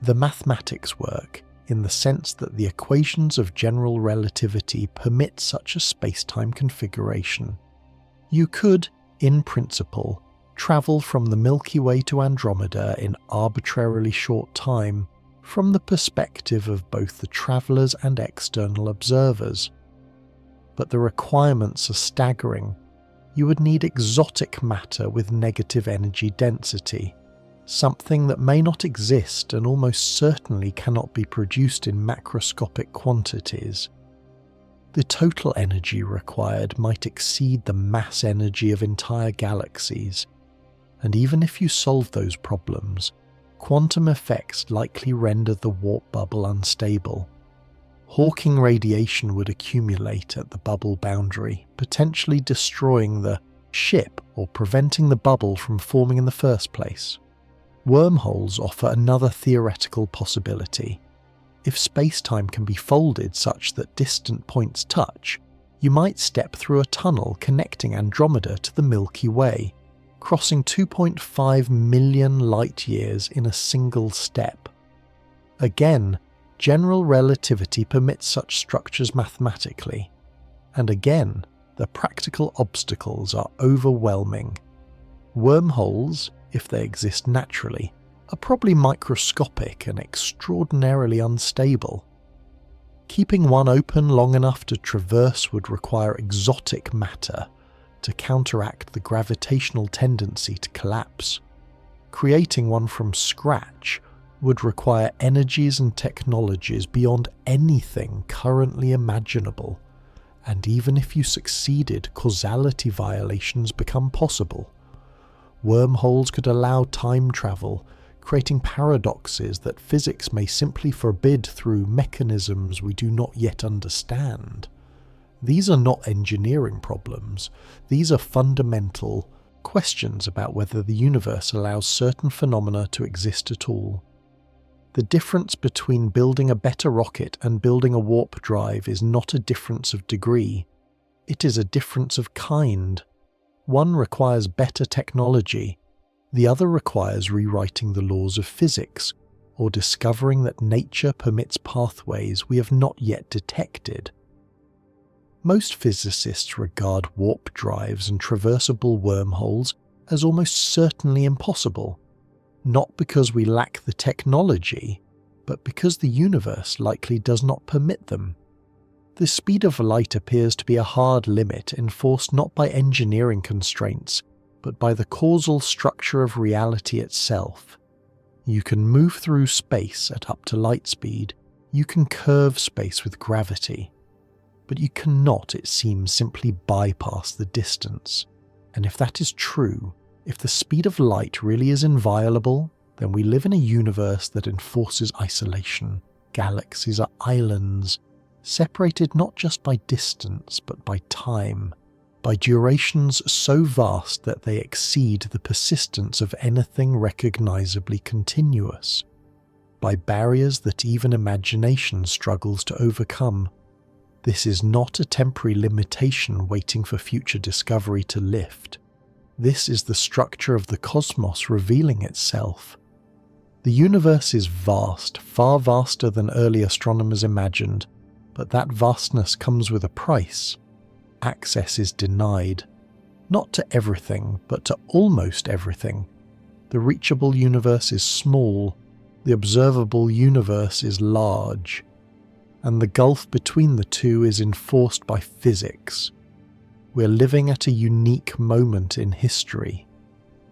The mathematics work in the sense that the equations of general relativity permit such a space-time configuration. You could, in principle, travel from the Milky Way to Andromeda in arbitrarily short time, from the perspective of both the travellers and external observers. But the requirements are staggering. You would need exotic matter with negative energy density, something that may not exist and almost certainly cannot be produced in macroscopic quantities. The total energy required might exceed the mass energy of entire galaxies, and even if you solve those problems, quantum effects likely render the warp bubble unstable. Hawking radiation would accumulate at the bubble boundary, potentially destroying the ship or preventing the bubble from forming in the first place. Wormholes offer another theoretical possibility. If space-time can be folded such that distant points touch, you might step through a tunnel connecting Andromeda to the Milky Way, crossing 2.5 million light-years in a single step. Again, general relativity permits such structures mathematically, and again, the practical obstacles are overwhelming. Wormholes, if they exist naturally, are probably microscopic and extraordinarily unstable. Keeping one open long enough to traverse would require exotic matter to counteract the gravitational tendency to collapse. Creating one from scratch would require energies and technologies beyond anything currently imaginable, and even if you succeeded, causality violations become possible. Wormholes could allow time travel, creating paradoxes that physics may simply forbid through mechanisms we do not yet understand. These are not engineering problems, these are fundamental questions about whether the universe allows certain phenomena to exist at all. The difference between building a better rocket and building a warp drive is not a difference of degree, it is a difference of kind. One requires better technology, The other requires rewriting the laws of physics, or discovering that nature permits pathways we have not yet detected. Most physicists regard warp drives and traversable wormholes as almost certainly impossible, not because we lack the technology, but because the universe likely does not permit them. The speed of light appears to be a hard limit enforced not by engineering constraints, but by the causal structure of reality itself. You can move through space at up to light speed, you can curve space with gravity, but you cannot, it seems, simply bypass the distance. And if that is true, if the speed of light really is inviolable, then we live in a universe that enforces isolation. Galaxies are islands, separated not just by distance, but by time, by durations so vast that they exceed the persistence of anything recognizably continuous, by barriers that even imagination struggles to overcome. This is not a temporary limitation waiting for future discovery to lift. This is the structure of the cosmos revealing itself. The universe is vast, far vaster than early astronomers imagined, but that vastness comes with a price. Access is denied, not to everything, but to almost everything. The reachable universe is small, the observable universe is large, and the gulf between the two is enforced by physics. We're living at a unique moment in history,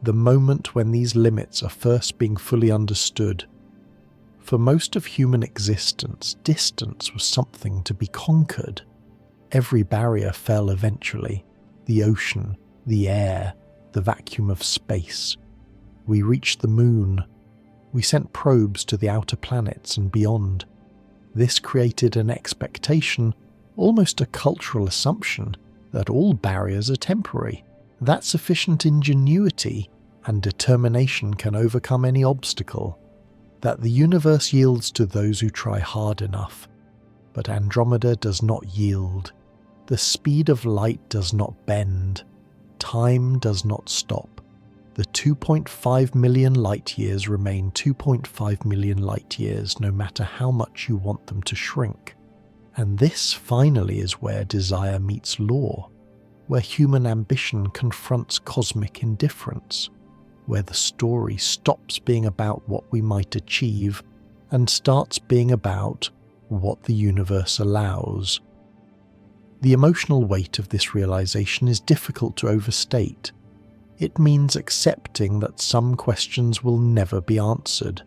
the moment when these limits are first being fully understood. For most of human existence, distance was something to be conquered. Every barrier fell eventually: the ocean, the air, the vacuum of space. We reached the moon. We sent probes to the outer planets and beyond. This created an expectation, almost a cultural assumption, that all barriers are temporary, that sufficient ingenuity and determination can overcome any obstacle, that the universe yields to those who try hard enough. But Andromeda does not yield. The speed of light does not bend. Time does not stop. The 2.5 million light-years remain 2.5 million light-years no matter how much you want them to shrink. And this finally is where desire meets law, where human ambition confronts cosmic indifference, where the story stops being about what we might achieve and starts being about what the universe allows. The emotional weight of this realization is difficult to overstate. It means accepting that some questions will never be answered,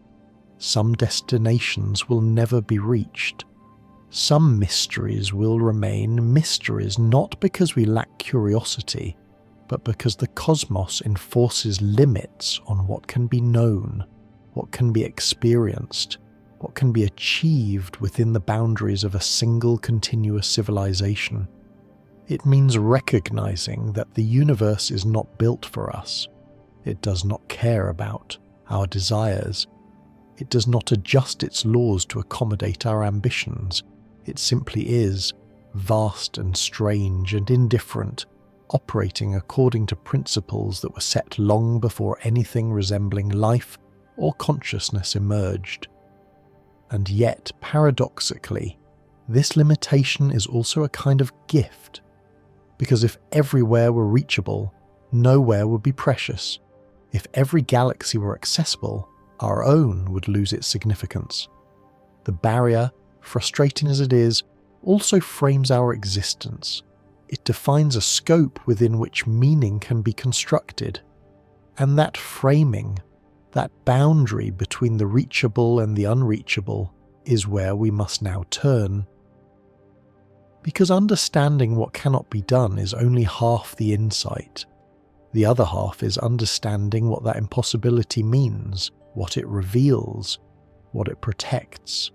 some destinations will never be reached, some mysteries will remain mysteries not because we lack curiosity, but because the cosmos enforces limits on what can be known, what can be experienced, what can be achieved within the boundaries of a single continuous civilization. It means recognizing that the universe is not built for us. It does not care about our desires. It does not adjust its laws to accommodate our ambitions. It simply is, vast and strange and indifferent, operating according to principles that were set long before anything resembling life or consciousness emerged. And yet, paradoxically, this limitation is also a kind of gift, because if everywhere were reachable, nowhere would be precious. If every galaxy were accessible, our own would lose its significance. The barrier, frustrating as it is, also frames our existence. It defines a scope within which meaning can be constructed. And that framing, that boundary between the reachable and the unreachable, is where we must now turn. Because understanding what cannot be done is only half the insight. The other half is understanding what that impossibility means, what it reveals, what it protects,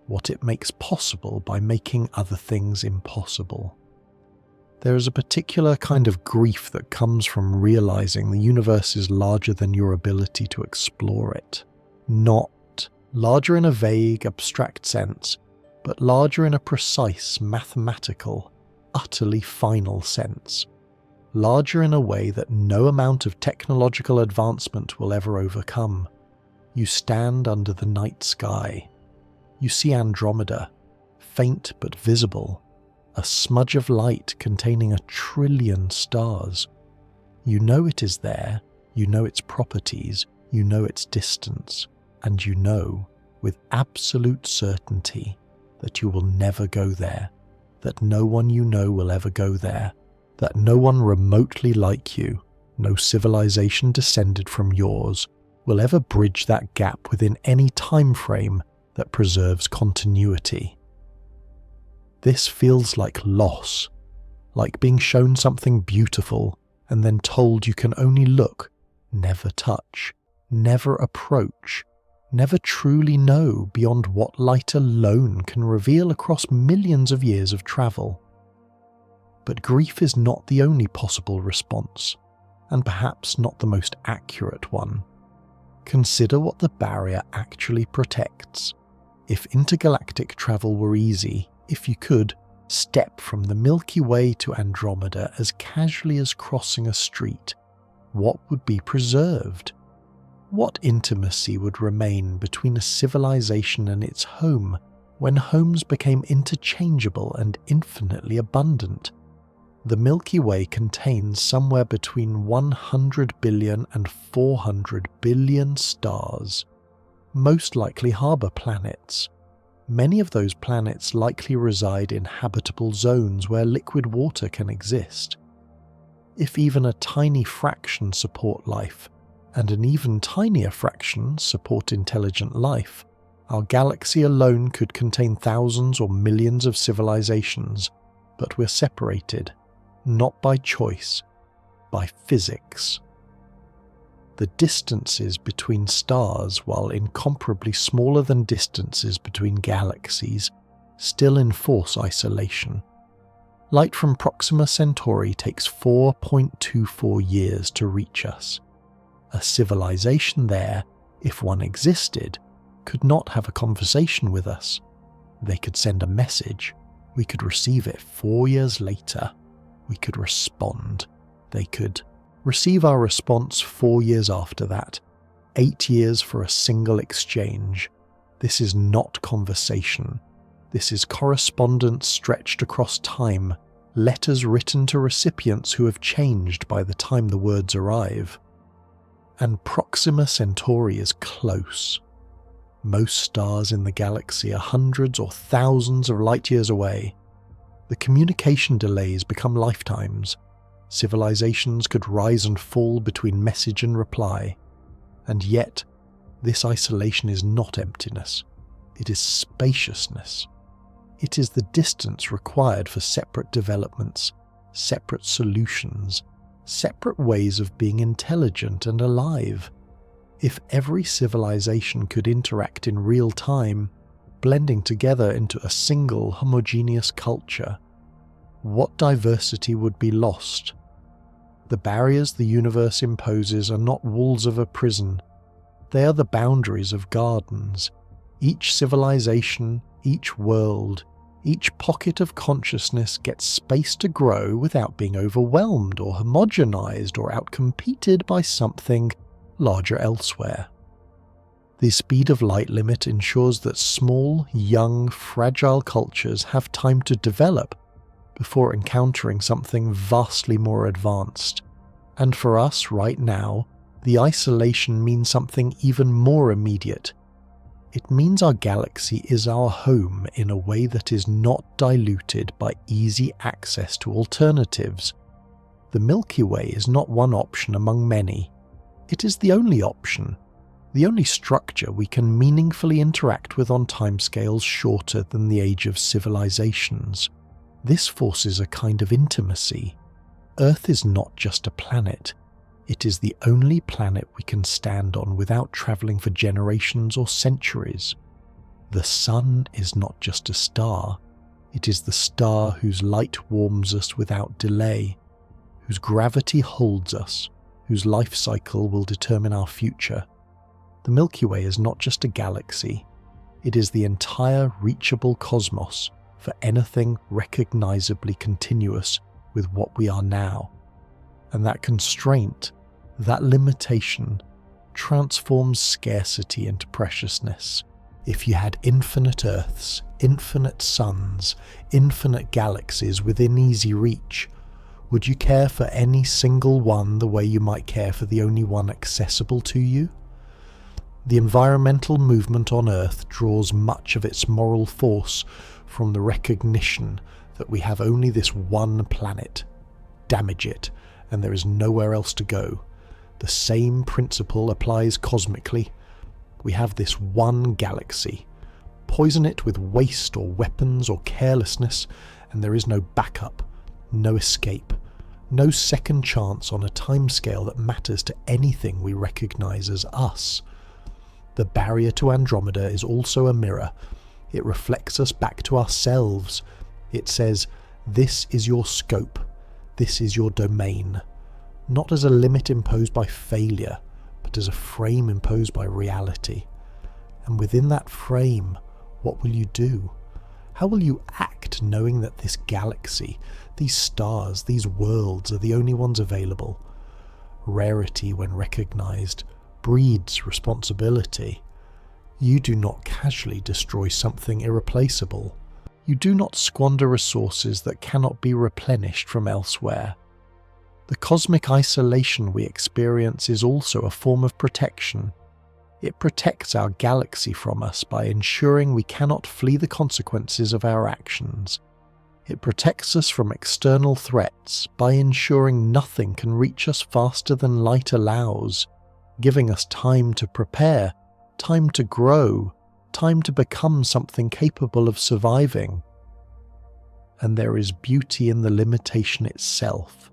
what it makes possible by making other things impossible. There is a particular kind of grief that comes from realizing the universe is larger than your ability to explore it. Not larger in a vague, abstract sense, but larger in a precise, mathematical, utterly final sense. larger in a way that no amount of technological advancement will ever overcome. You stand under the night sky. You see Andromeda, faint but visible, a smudge of light containing 1 trillion stars. You know it is there, you know its properties, you know its distance, and you know, with absolute certainty, that you will never go there, that no one you know will ever go there, that no one remotely like you, no civilization descended from yours, will ever bridge that gap within any time frame that preserves continuity. This feels like loss, like being shown something beautiful and then told you can only look, never touch, never approach, never truly know beyond what light alone can reveal across millions of years of travel. But grief is not the only possible response, and perhaps not the most accurate one. Consider what the barrier actually protects. If intergalactic travel were easy, if you could step from the Milky Way to Andromeda as casually as crossing a street, what would be preserved? What intimacy would remain between a civilization and its home when homes became interchangeable and infinitely abundant? The Milky Way contains somewhere between 100 billion and 400 billion stars, most likely harbour planets. Many of those planets likely reside in habitable zones where liquid water can exist. If even a tiny fraction support life, and an even tinier fraction support intelligent life, our galaxy alone could contain thousands or millions of civilizations, but we're separated, not by choice, by physics. The distances between stars, while incomparably smaller than distances between galaxies, still enforce isolation. Light from Proxima Centauri takes 4.24 years to reach us. A civilization there, if one existed, could not have a conversation with us. They could send a message. We could receive it 4 years later. We could respond. They could receive our response 4 years after that. 8 years for a single exchange. This is not conversation. This is correspondence stretched across time, letters written to recipients who have changed by the time the words arrive. And Proxima Centauri is close. Most stars in the galaxy are hundreds or thousands of light years away. The communication delays become lifetimes. Civilizations could rise and fall between message and reply. And yet, this isolation is not emptiness. It is spaciousness. It is the distance required for separate developments, separate solutions, separate ways of being intelligent and alive. If every civilization could interact in real time, blending together into a single homogeneous culture, what diversity would be lost? The barriers the universe imposes are not walls of a prison. They are the boundaries of gardens. Each civilization, each world, each pocket of consciousness gets space to grow without being overwhelmed or homogenized or outcompeted by something larger elsewhere. The speed of light limit ensures that small, young, fragile cultures have time to develop before encountering something vastly more advanced. And for us right now, the isolation means something even more immediate. It means our galaxy is our home in a way that is not diluted by easy access to alternatives. The Milky Way is not one option among many. It is the only option, the only structure we can meaningfully interact with on timescales shorter than the age of civilizations. This forces a kind of intimacy. Earth is not just a planet. It is the only planet we can stand on without travelling for generations or centuries. The sun is not just a star. It is the star whose light warms us without delay, whose gravity holds us, whose life cycle will determine our future. The Milky Way is not just a galaxy. It is the entire reachable cosmos for anything recognizably continuous with what we are now. And that constraint, that limitation, transforms scarcity into preciousness. If you had infinite Earths, infinite suns, infinite galaxies within easy reach, would you care for any single one the way you might care for the only one accessible to you? The environmental movement on Earth draws much of its moral force from the recognition that we have only this one planet. Damage it, and there is nowhere else to go. The same principle applies cosmically. We have this one galaxy. Poison it with waste or weapons or carelessness, and there is no backup, no escape, no second chance on a timescale that matters to anything we recognize as us. The barrier to Andromeda is also a mirror. It reflects us back to ourselves. It says, this is your scope, this is your domain. Not as a limit imposed by failure, but as a frame imposed by reality. And within that frame, what will you do? How will you act knowing that this galaxy, these stars, these worlds are the only ones available? Rarity, when recognized, breeds responsibility. You do not casually destroy something irreplaceable. You do not squander resources that cannot be replenished from elsewhere. The cosmic isolation we experience is also a form of protection. It protects our galaxy from us by ensuring we cannot flee the consequences of our actions. It protects us from external threats by ensuring nothing can reach us faster than light allows, giving us time to prepare, time to grow, time to become something capable of surviving. And there is beauty in the limitation itself.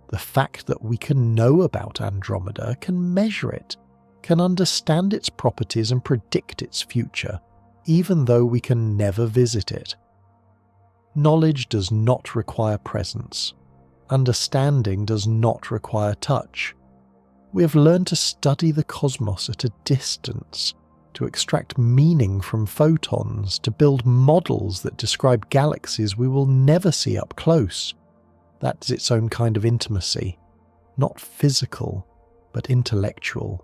The fact that we can know about Andromeda, can measure it, can understand its properties and predict its future, even though we can never visit it. Knowledge does not require presence. Understanding does not require touch. We have learned to study the cosmos at a distance, to extract meaning from photons, to build models that describe galaxies we will never see up close. That's its own kind of intimacy, not physical, but intellectual,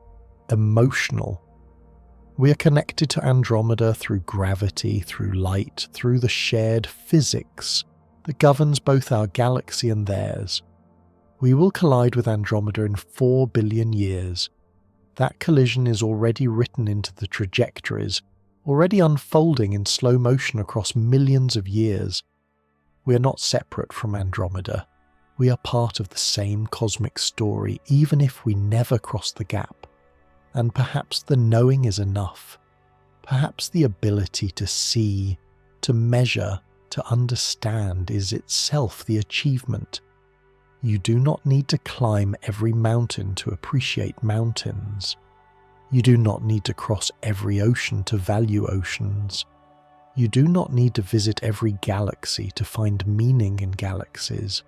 emotional. We are connected to Andromeda through gravity, through light, through the shared physics that governs both our galaxy and theirs. We will collide with Andromeda in 4 billion years. That collision is already written into the trajectories, already unfolding in slow motion across millions of years. We are not separate from Andromeda. We are part of the same cosmic story, even if we never cross the gap. And perhaps the knowing is enough. Perhaps the ability to see, to measure, to understand is itself the achievement. You do not need to climb every mountain to appreciate mountains. You do not need to cross every ocean to value oceans. You do not need to visit every galaxy to find meaning in galaxies.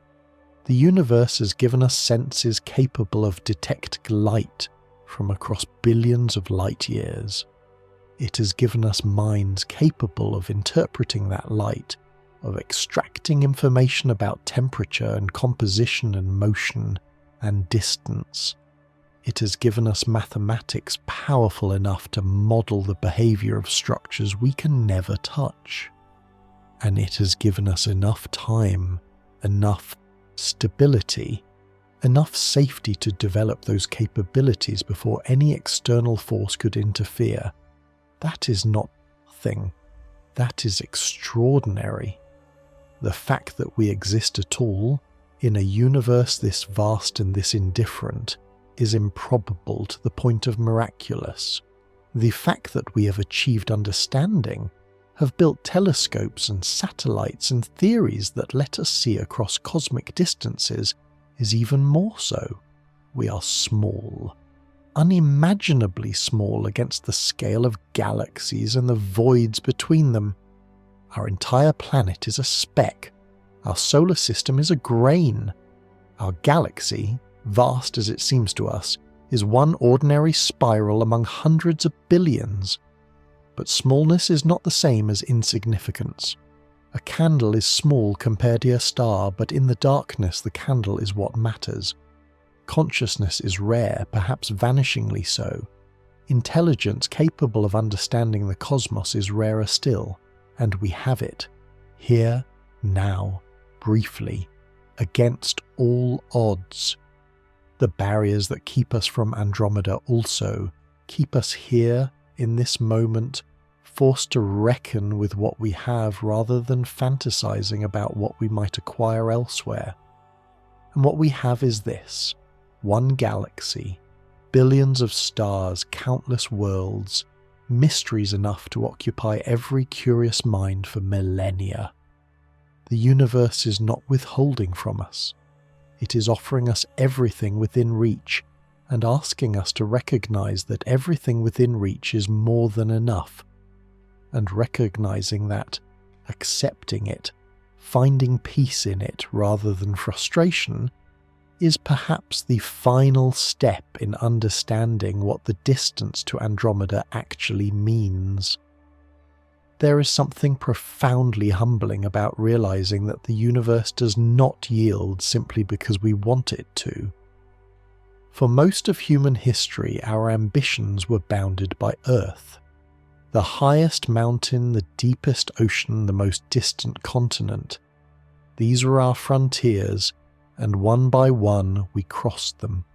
The universe has given us senses capable of detecting light from across billions of light years. It has given us minds capable of interpreting that light, of extracting information about temperature and composition and motion and distance. It has given us mathematics powerful enough to model the behavior of structures we can never touch. And it has given us enough time, enough stability, enough safety to develop those capabilities before any external force could interfere. That is not nothing. That is extraordinary. The fact that we exist at all, in a universe this vast and this indifferent, is improbable to the point of miraculous. The fact that we have achieved understanding, have built telescopes and satellites and theories that let us see across cosmic distances, is even more so. We are small, unimaginably small against the scale of galaxies and the voids between them. Our entire planet is a speck. Our solar system is a grain. Our galaxy, vast as it seems to us, is one ordinary spiral among hundreds of billions. But smallness is not the same as insignificance. A candle is small compared to a star, but in the darkness the candle is what matters. Consciousness is rare, perhaps vanishingly so. Intelligence capable of understanding the cosmos is rarer still, and we have it, here, now, briefly, against all odds. The barriers that keep us from Andromeda also keep us here, in this moment, forced to reckon with what we have rather than fantasizing about what we might acquire elsewhere. And what we have is this: one galaxy, billions of stars, countless worlds, mysteries enough to occupy every curious mind for millennia. The universe is not withholding from us. It is offering us everything within reach and asking us to recognize that everything within reach is more than enough. And recognizing that, accepting it, finding peace in it rather than frustration, is perhaps the final step in understanding what the distance to Andromeda actually means. There is something profoundly humbling about realizing that the universe does not yield simply because we want it to. For most of human history, our ambitions were bounded by Earth. The highest mountain, the deepest ocean, the most distant continent. These were our frontiers, and one by one we crossed them.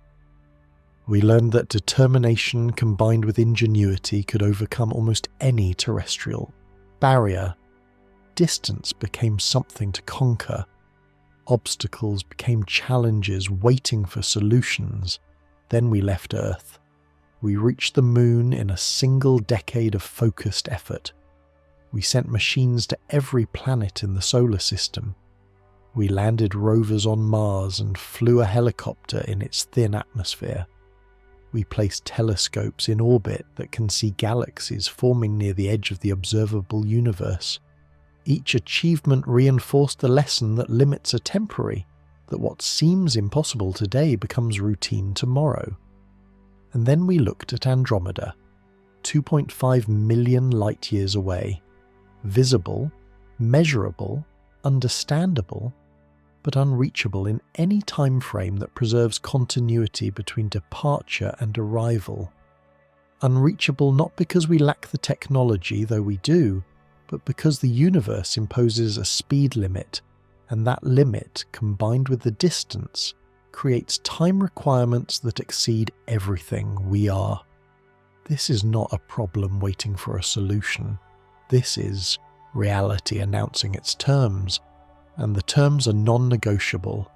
We learned that determination combined with ingenuity could overcome almost any terrestrial barrier. Distance became something to conquer. Obstacles became challenges waiting for solutions. Then we left Earth. We reached the moon in a single decade of focused effort. We sent machines to every planet in the solar system. We landed rovers on Mars and flew a helicopter in its thin atmosphere. We placed telescopes in orbit that can see galaxies forming near the edge of the observable universe. Each achievement reinforced the lesson that limits are temporary, that what seems impossible today becomes routine tomorrow. And then we looked at Andromeda, 2.5 million light-years away, visible, measurable, understandable, but unreachable in any time frame that preserves continuity between departure and arrival. Unreachable not because we lack the technology, though we do, but because the universe imposes a speed limit, and that limit, combined with the distance, creates time requirements that exceed everything we are. This is not a problem waiting for a solution. This is reality announcing its terms, and the terms are non-negotiable.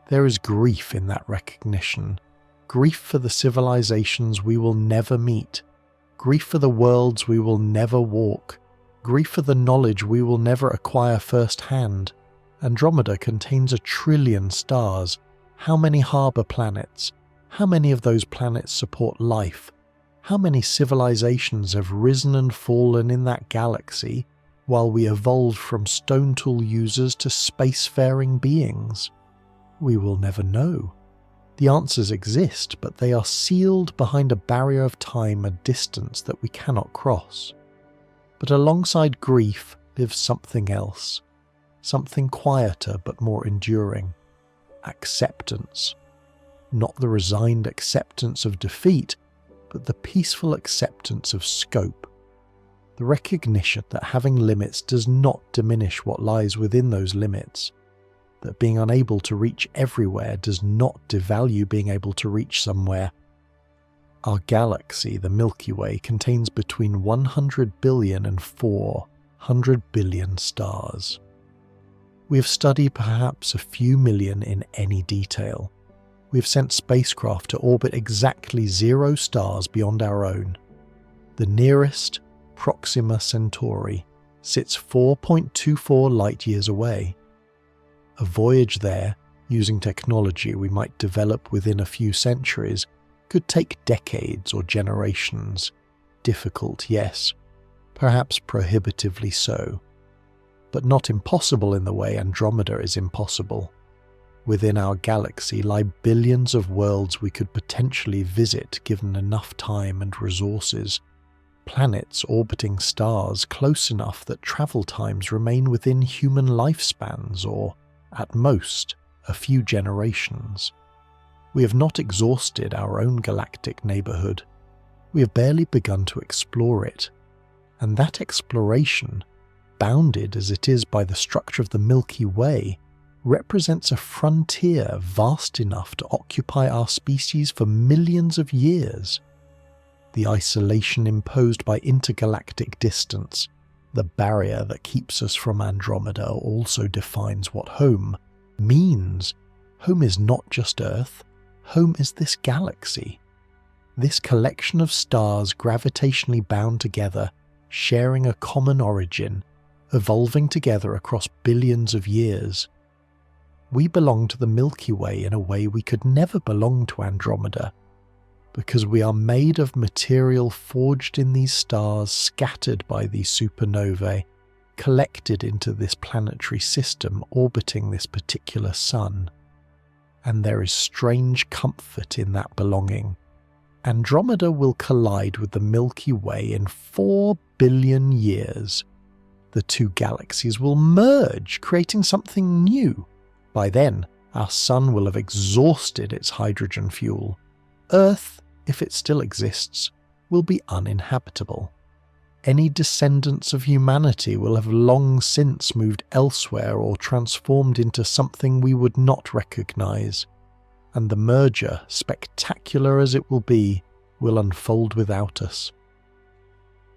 There is grief in that recognition. Grief for the civilizations we will never meet. Grief for the worlds we will never walk. Grief for the knowledge we will never acquire firsthand. Andromeda contains 1 trillion stars. How many harbour planets? How many of those planets support life? How many civilizations have risen and fallen in that galaxy while we evolved from stone tool users to spacefaring beings? We will never know. The answers exist, but they are sealed behind a barrier of time and distance that we cannot cross. But alongside grief lives something else, something quieter but more enduring. Acceptance. Not the resigned acceptance of defeat, but the peaceful acceptance of scope. The recognition that having limits does not diminish what lies within those limits, that being unable to reach everywhere does not devalue being able to reach somewhere. Our galaxy, the Milky Way, contains between 100 billion and 400 billion stars. We have studied perhaps a few million in any detail. We have sent spacecraft to orbit exactly 0 stars beyond our own. The nearest, Proxima Centauri, sits 4.24 light-years away. A voyage there, using technology we might develop within a few centuries, could take decades or generations. Difficult, yes, perhaps prohibitively so. But not impossible in the way Andromeda is impossible. Within our galaxy lie billions of worlds we could potentially visit given enough time and resources. Planets orbiting stars close enough that travel times remain within human lifespans or, at most, a few generations. We have not exhausted our own galactic neighbourhood. We have barely begun to explore it, and that exploration, bounded as it is by the structure of the Milky Way, represents a frontier vast enough to occupy our species for millions of years. The isolation imposed by intergalactic distance, the barrier that keeps us from Andromeda, also defines what home means. Home is not just Earth, home is this galaxy. This collection of stars gravitationally bound together, sharing a common origin, evolving together across billions of years. We belong to the Milky Way in a way we could never belong to Andromeda, because we are made of material forged in these stars, scattered by these supernovae, collected into this planetary system orbiting this particular sun. And there is strange comfort in that belonging. Andromeda will collide with the Milky Way in 4 billion years. The two galaxies will merge, creating something new. By then, our sun will have exhausted its hydrogen fuel. Earth, if it still exists, will be uninhabitable. Any descendants of humanity will have long since moved elsewhere or transformed into something we would not recognize, and the merger, spectacular as it will be, will unfold without us.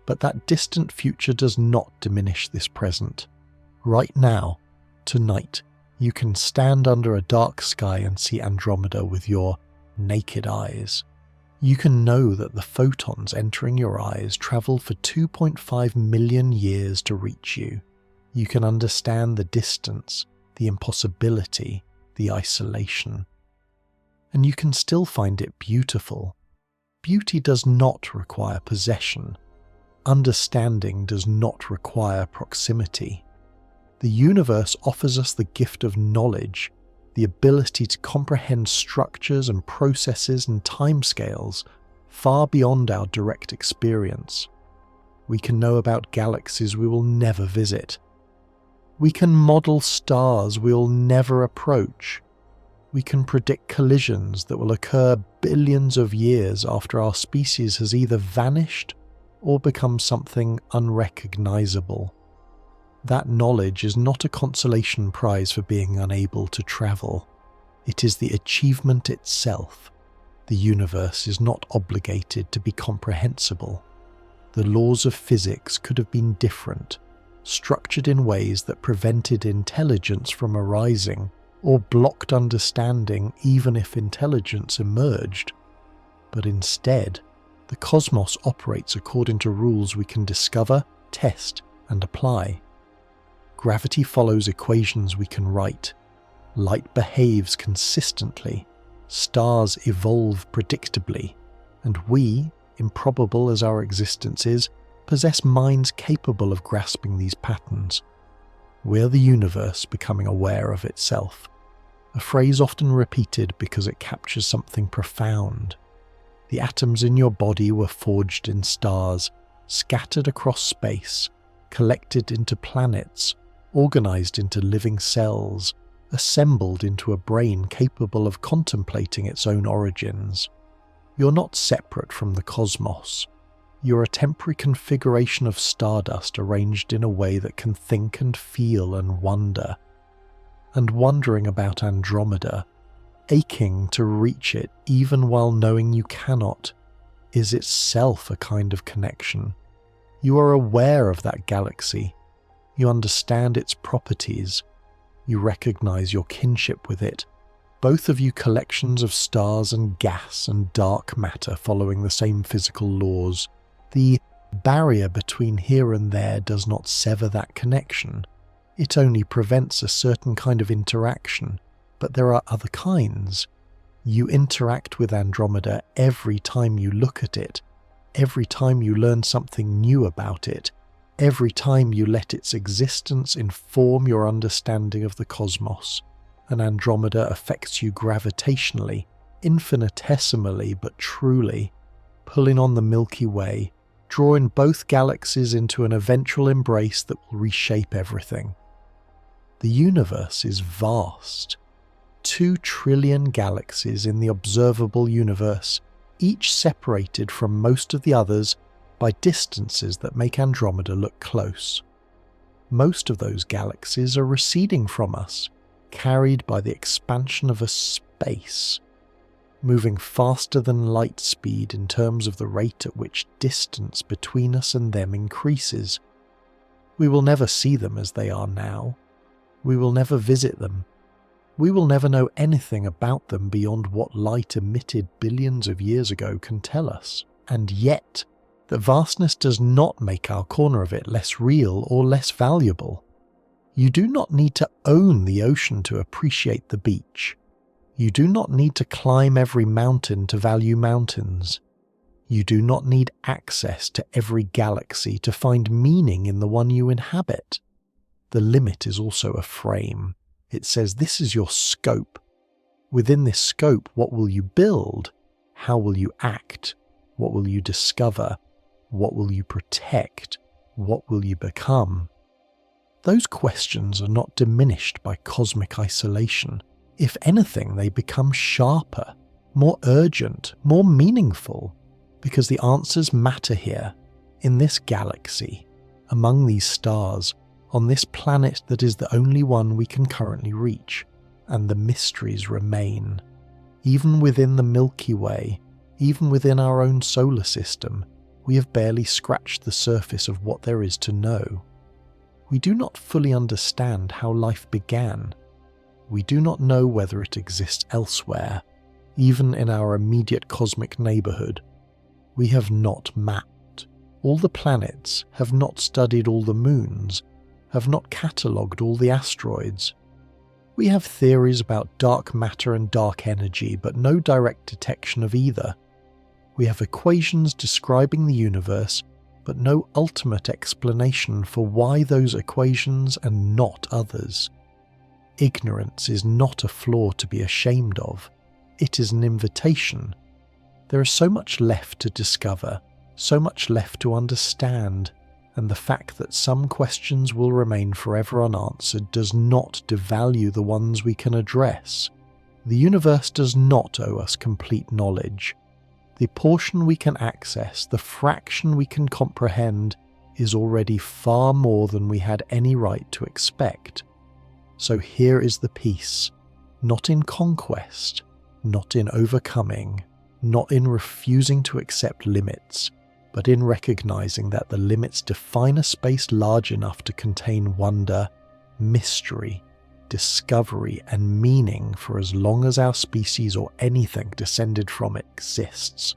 But that distant future does not diminish this present. Right now, tonight, you can stand under a dark sky and see Andromeda with your naked eyes. You can know that the photons entering your eyes travel for 2.5 million years to reach you. You can understand the distance, the impossibility, the isolation. And you can still find it beautiful. Beauty does not require possession. Understanding does not require proximity. The universe offers us the gift of knowledge, the ability to comprehend structures and processes and timescales far beyond our direct experience. We can know about galaxies we will never visit. We can model stars we will never approach. We can predict collisions that will occur billions of years after our species has either vanished or become something unrecognizable. That knowledge is not a consolation prize for being unable to travel. It is the achievement itself. The universe is not obligated to be comprehensible. The laws of physics could have been different, structured in ways that prevented intelligence from arising or blocked understanding even if intelligence emerged. But instead, the cosmos operates according to rules we can discover, test, and apply. Gravity follows equations we can write. Light behaves consistently. Stars evolve predictably. And we, improbable as our existence is, possess minds capable of grasping these patterns. We're the universe becoming aware of itself. A phrase often repeated because it captures something profound. The atoms in your body were forged in stars, scattered across space, collected into planets, organized into living cells, assembled into a brain capable of contemplating its own origins. You're not separate from the cosmos. You're a temporary configuration of stardust arranged in a way that can think and feel and wonder. And wondering about Andromeda, aching to reach it even while knowing you cannot, is itself a kind of connection. You are aware of that galaxy. You understand its properties. You recognize your kinship with it, both of you collections of stars and gas and dark matter following the same physical laws. The barrier between here and there does not sever that connection. It only prevents a certain kind of interaction, but there are other kinds. You interact with Andromeda every time you look at it, every time you learn something new about it, every time you let its existence inform your understanding of the cosmos. And Andromeda affects you gravitationally, infinitesimally but truly, pulling on the Milky Way, drawing both galaxies into an eventual embrace that will reshape everything. The universe is vast, 2 trillion galaxies in the observable universe, each separated from most of the others by distances that make Andromeda look close. Most of those galaxies are receding from us, carried by the expansion of a space, moving faster than light speed in terms of the rate at which distance between us and them increases. We will never see them as they are now. We will never visit them. We will never know anything about them beyond what light emitted billions of years ago can tell us. And yet, the vastness does not make our corner of it less real or less valuable. You do not need to own the ocean to appreciate the beach. You do not need to climb every mountain to value mountains. You do not need access to every galaxy to find meaning in the one you inhabit. The limit is also a frame. It says this is your scope. Within this scope, what will you build? How will you act? What will you discover? What will you protect? What will you become? Those questions are not diminished by cosmic isolation. If anything, they become sharper, more urgent, more meaningful, because the answers matter here, in this galaxy, among these stars, on this planet that is the only one we can currently reach, and the mysteries remain. Even within the Milky Way, even within our own solar system, we have barely scratched the surface of what there is to know. We do not fully understand how life began. We do not know whether it exists elsewhere, even in our immediate cosmic neighbourhood. We have not mapped all the planets, have not studied all the moons, have not catalogued all the asteroids. We have theories about dark matter and dark energy, but no direct detection of either. We have equations describing the universe, but no ultimate explanation for why those equations and not others. Ignorance is not a flaw to be ashamed of. It is an invitation. There is so much left to discover, so much left to understand, and the fact that some questions will remain forever unanswered does not devalue the ones we can address. The universe does not owe us complete knowledge. The portion we can access, the fraction we can comprehend, is already far more than we had any right to expect. So here is the peace, not in conquest, not in overcoming, not in refusing to accept limits, but in recognizing that the limits define a space large enough to contain wonder, mystery, discovery, and meaning for as long as our species or anything descended from it exists.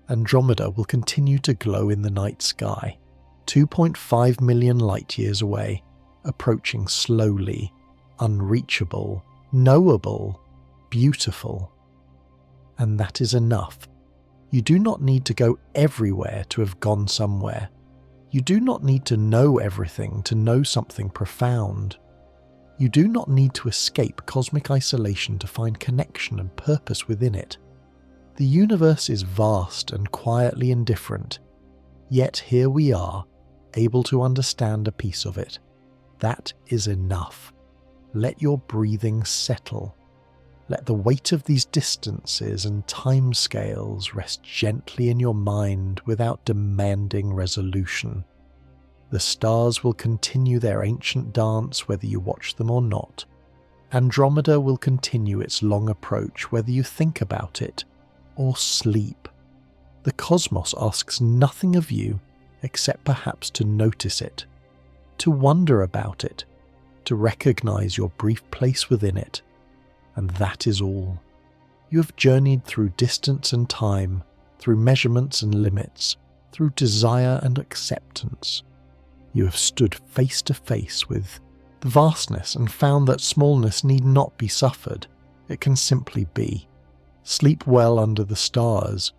Andromeda will continue to glow in the night sky, 2.5 million light-years away, approaching slowly, unreachable, knowable, beautiful. And that is enough. You do not need to go everywhere to have gone somewhere. You do not need to know everything to know something profound. You do not need to escape cosmic isolation to find connection and purpose within it. The universe is vast and quietly indifferent, yet here we are, able to understand a piece of it. That is enough. Let your breathing settle. Let the weight of these distances and timescales rest gently in your mind without demanding resolution. The stars will continue their ancient dance whether you watch them or not. Andromeda will continue its long approach whether you think about it or sleep. The cosmos asks nothing of you except perhaps to notice it, to wonder about it, to recognize your brief place within it. And that is all. You have journeyed through distance and time, through measurements and limits, through desire and acceptance. You have stood face to face with the vastness and found that smallness need not be suffered. It can simply be. Sleep well under the stars.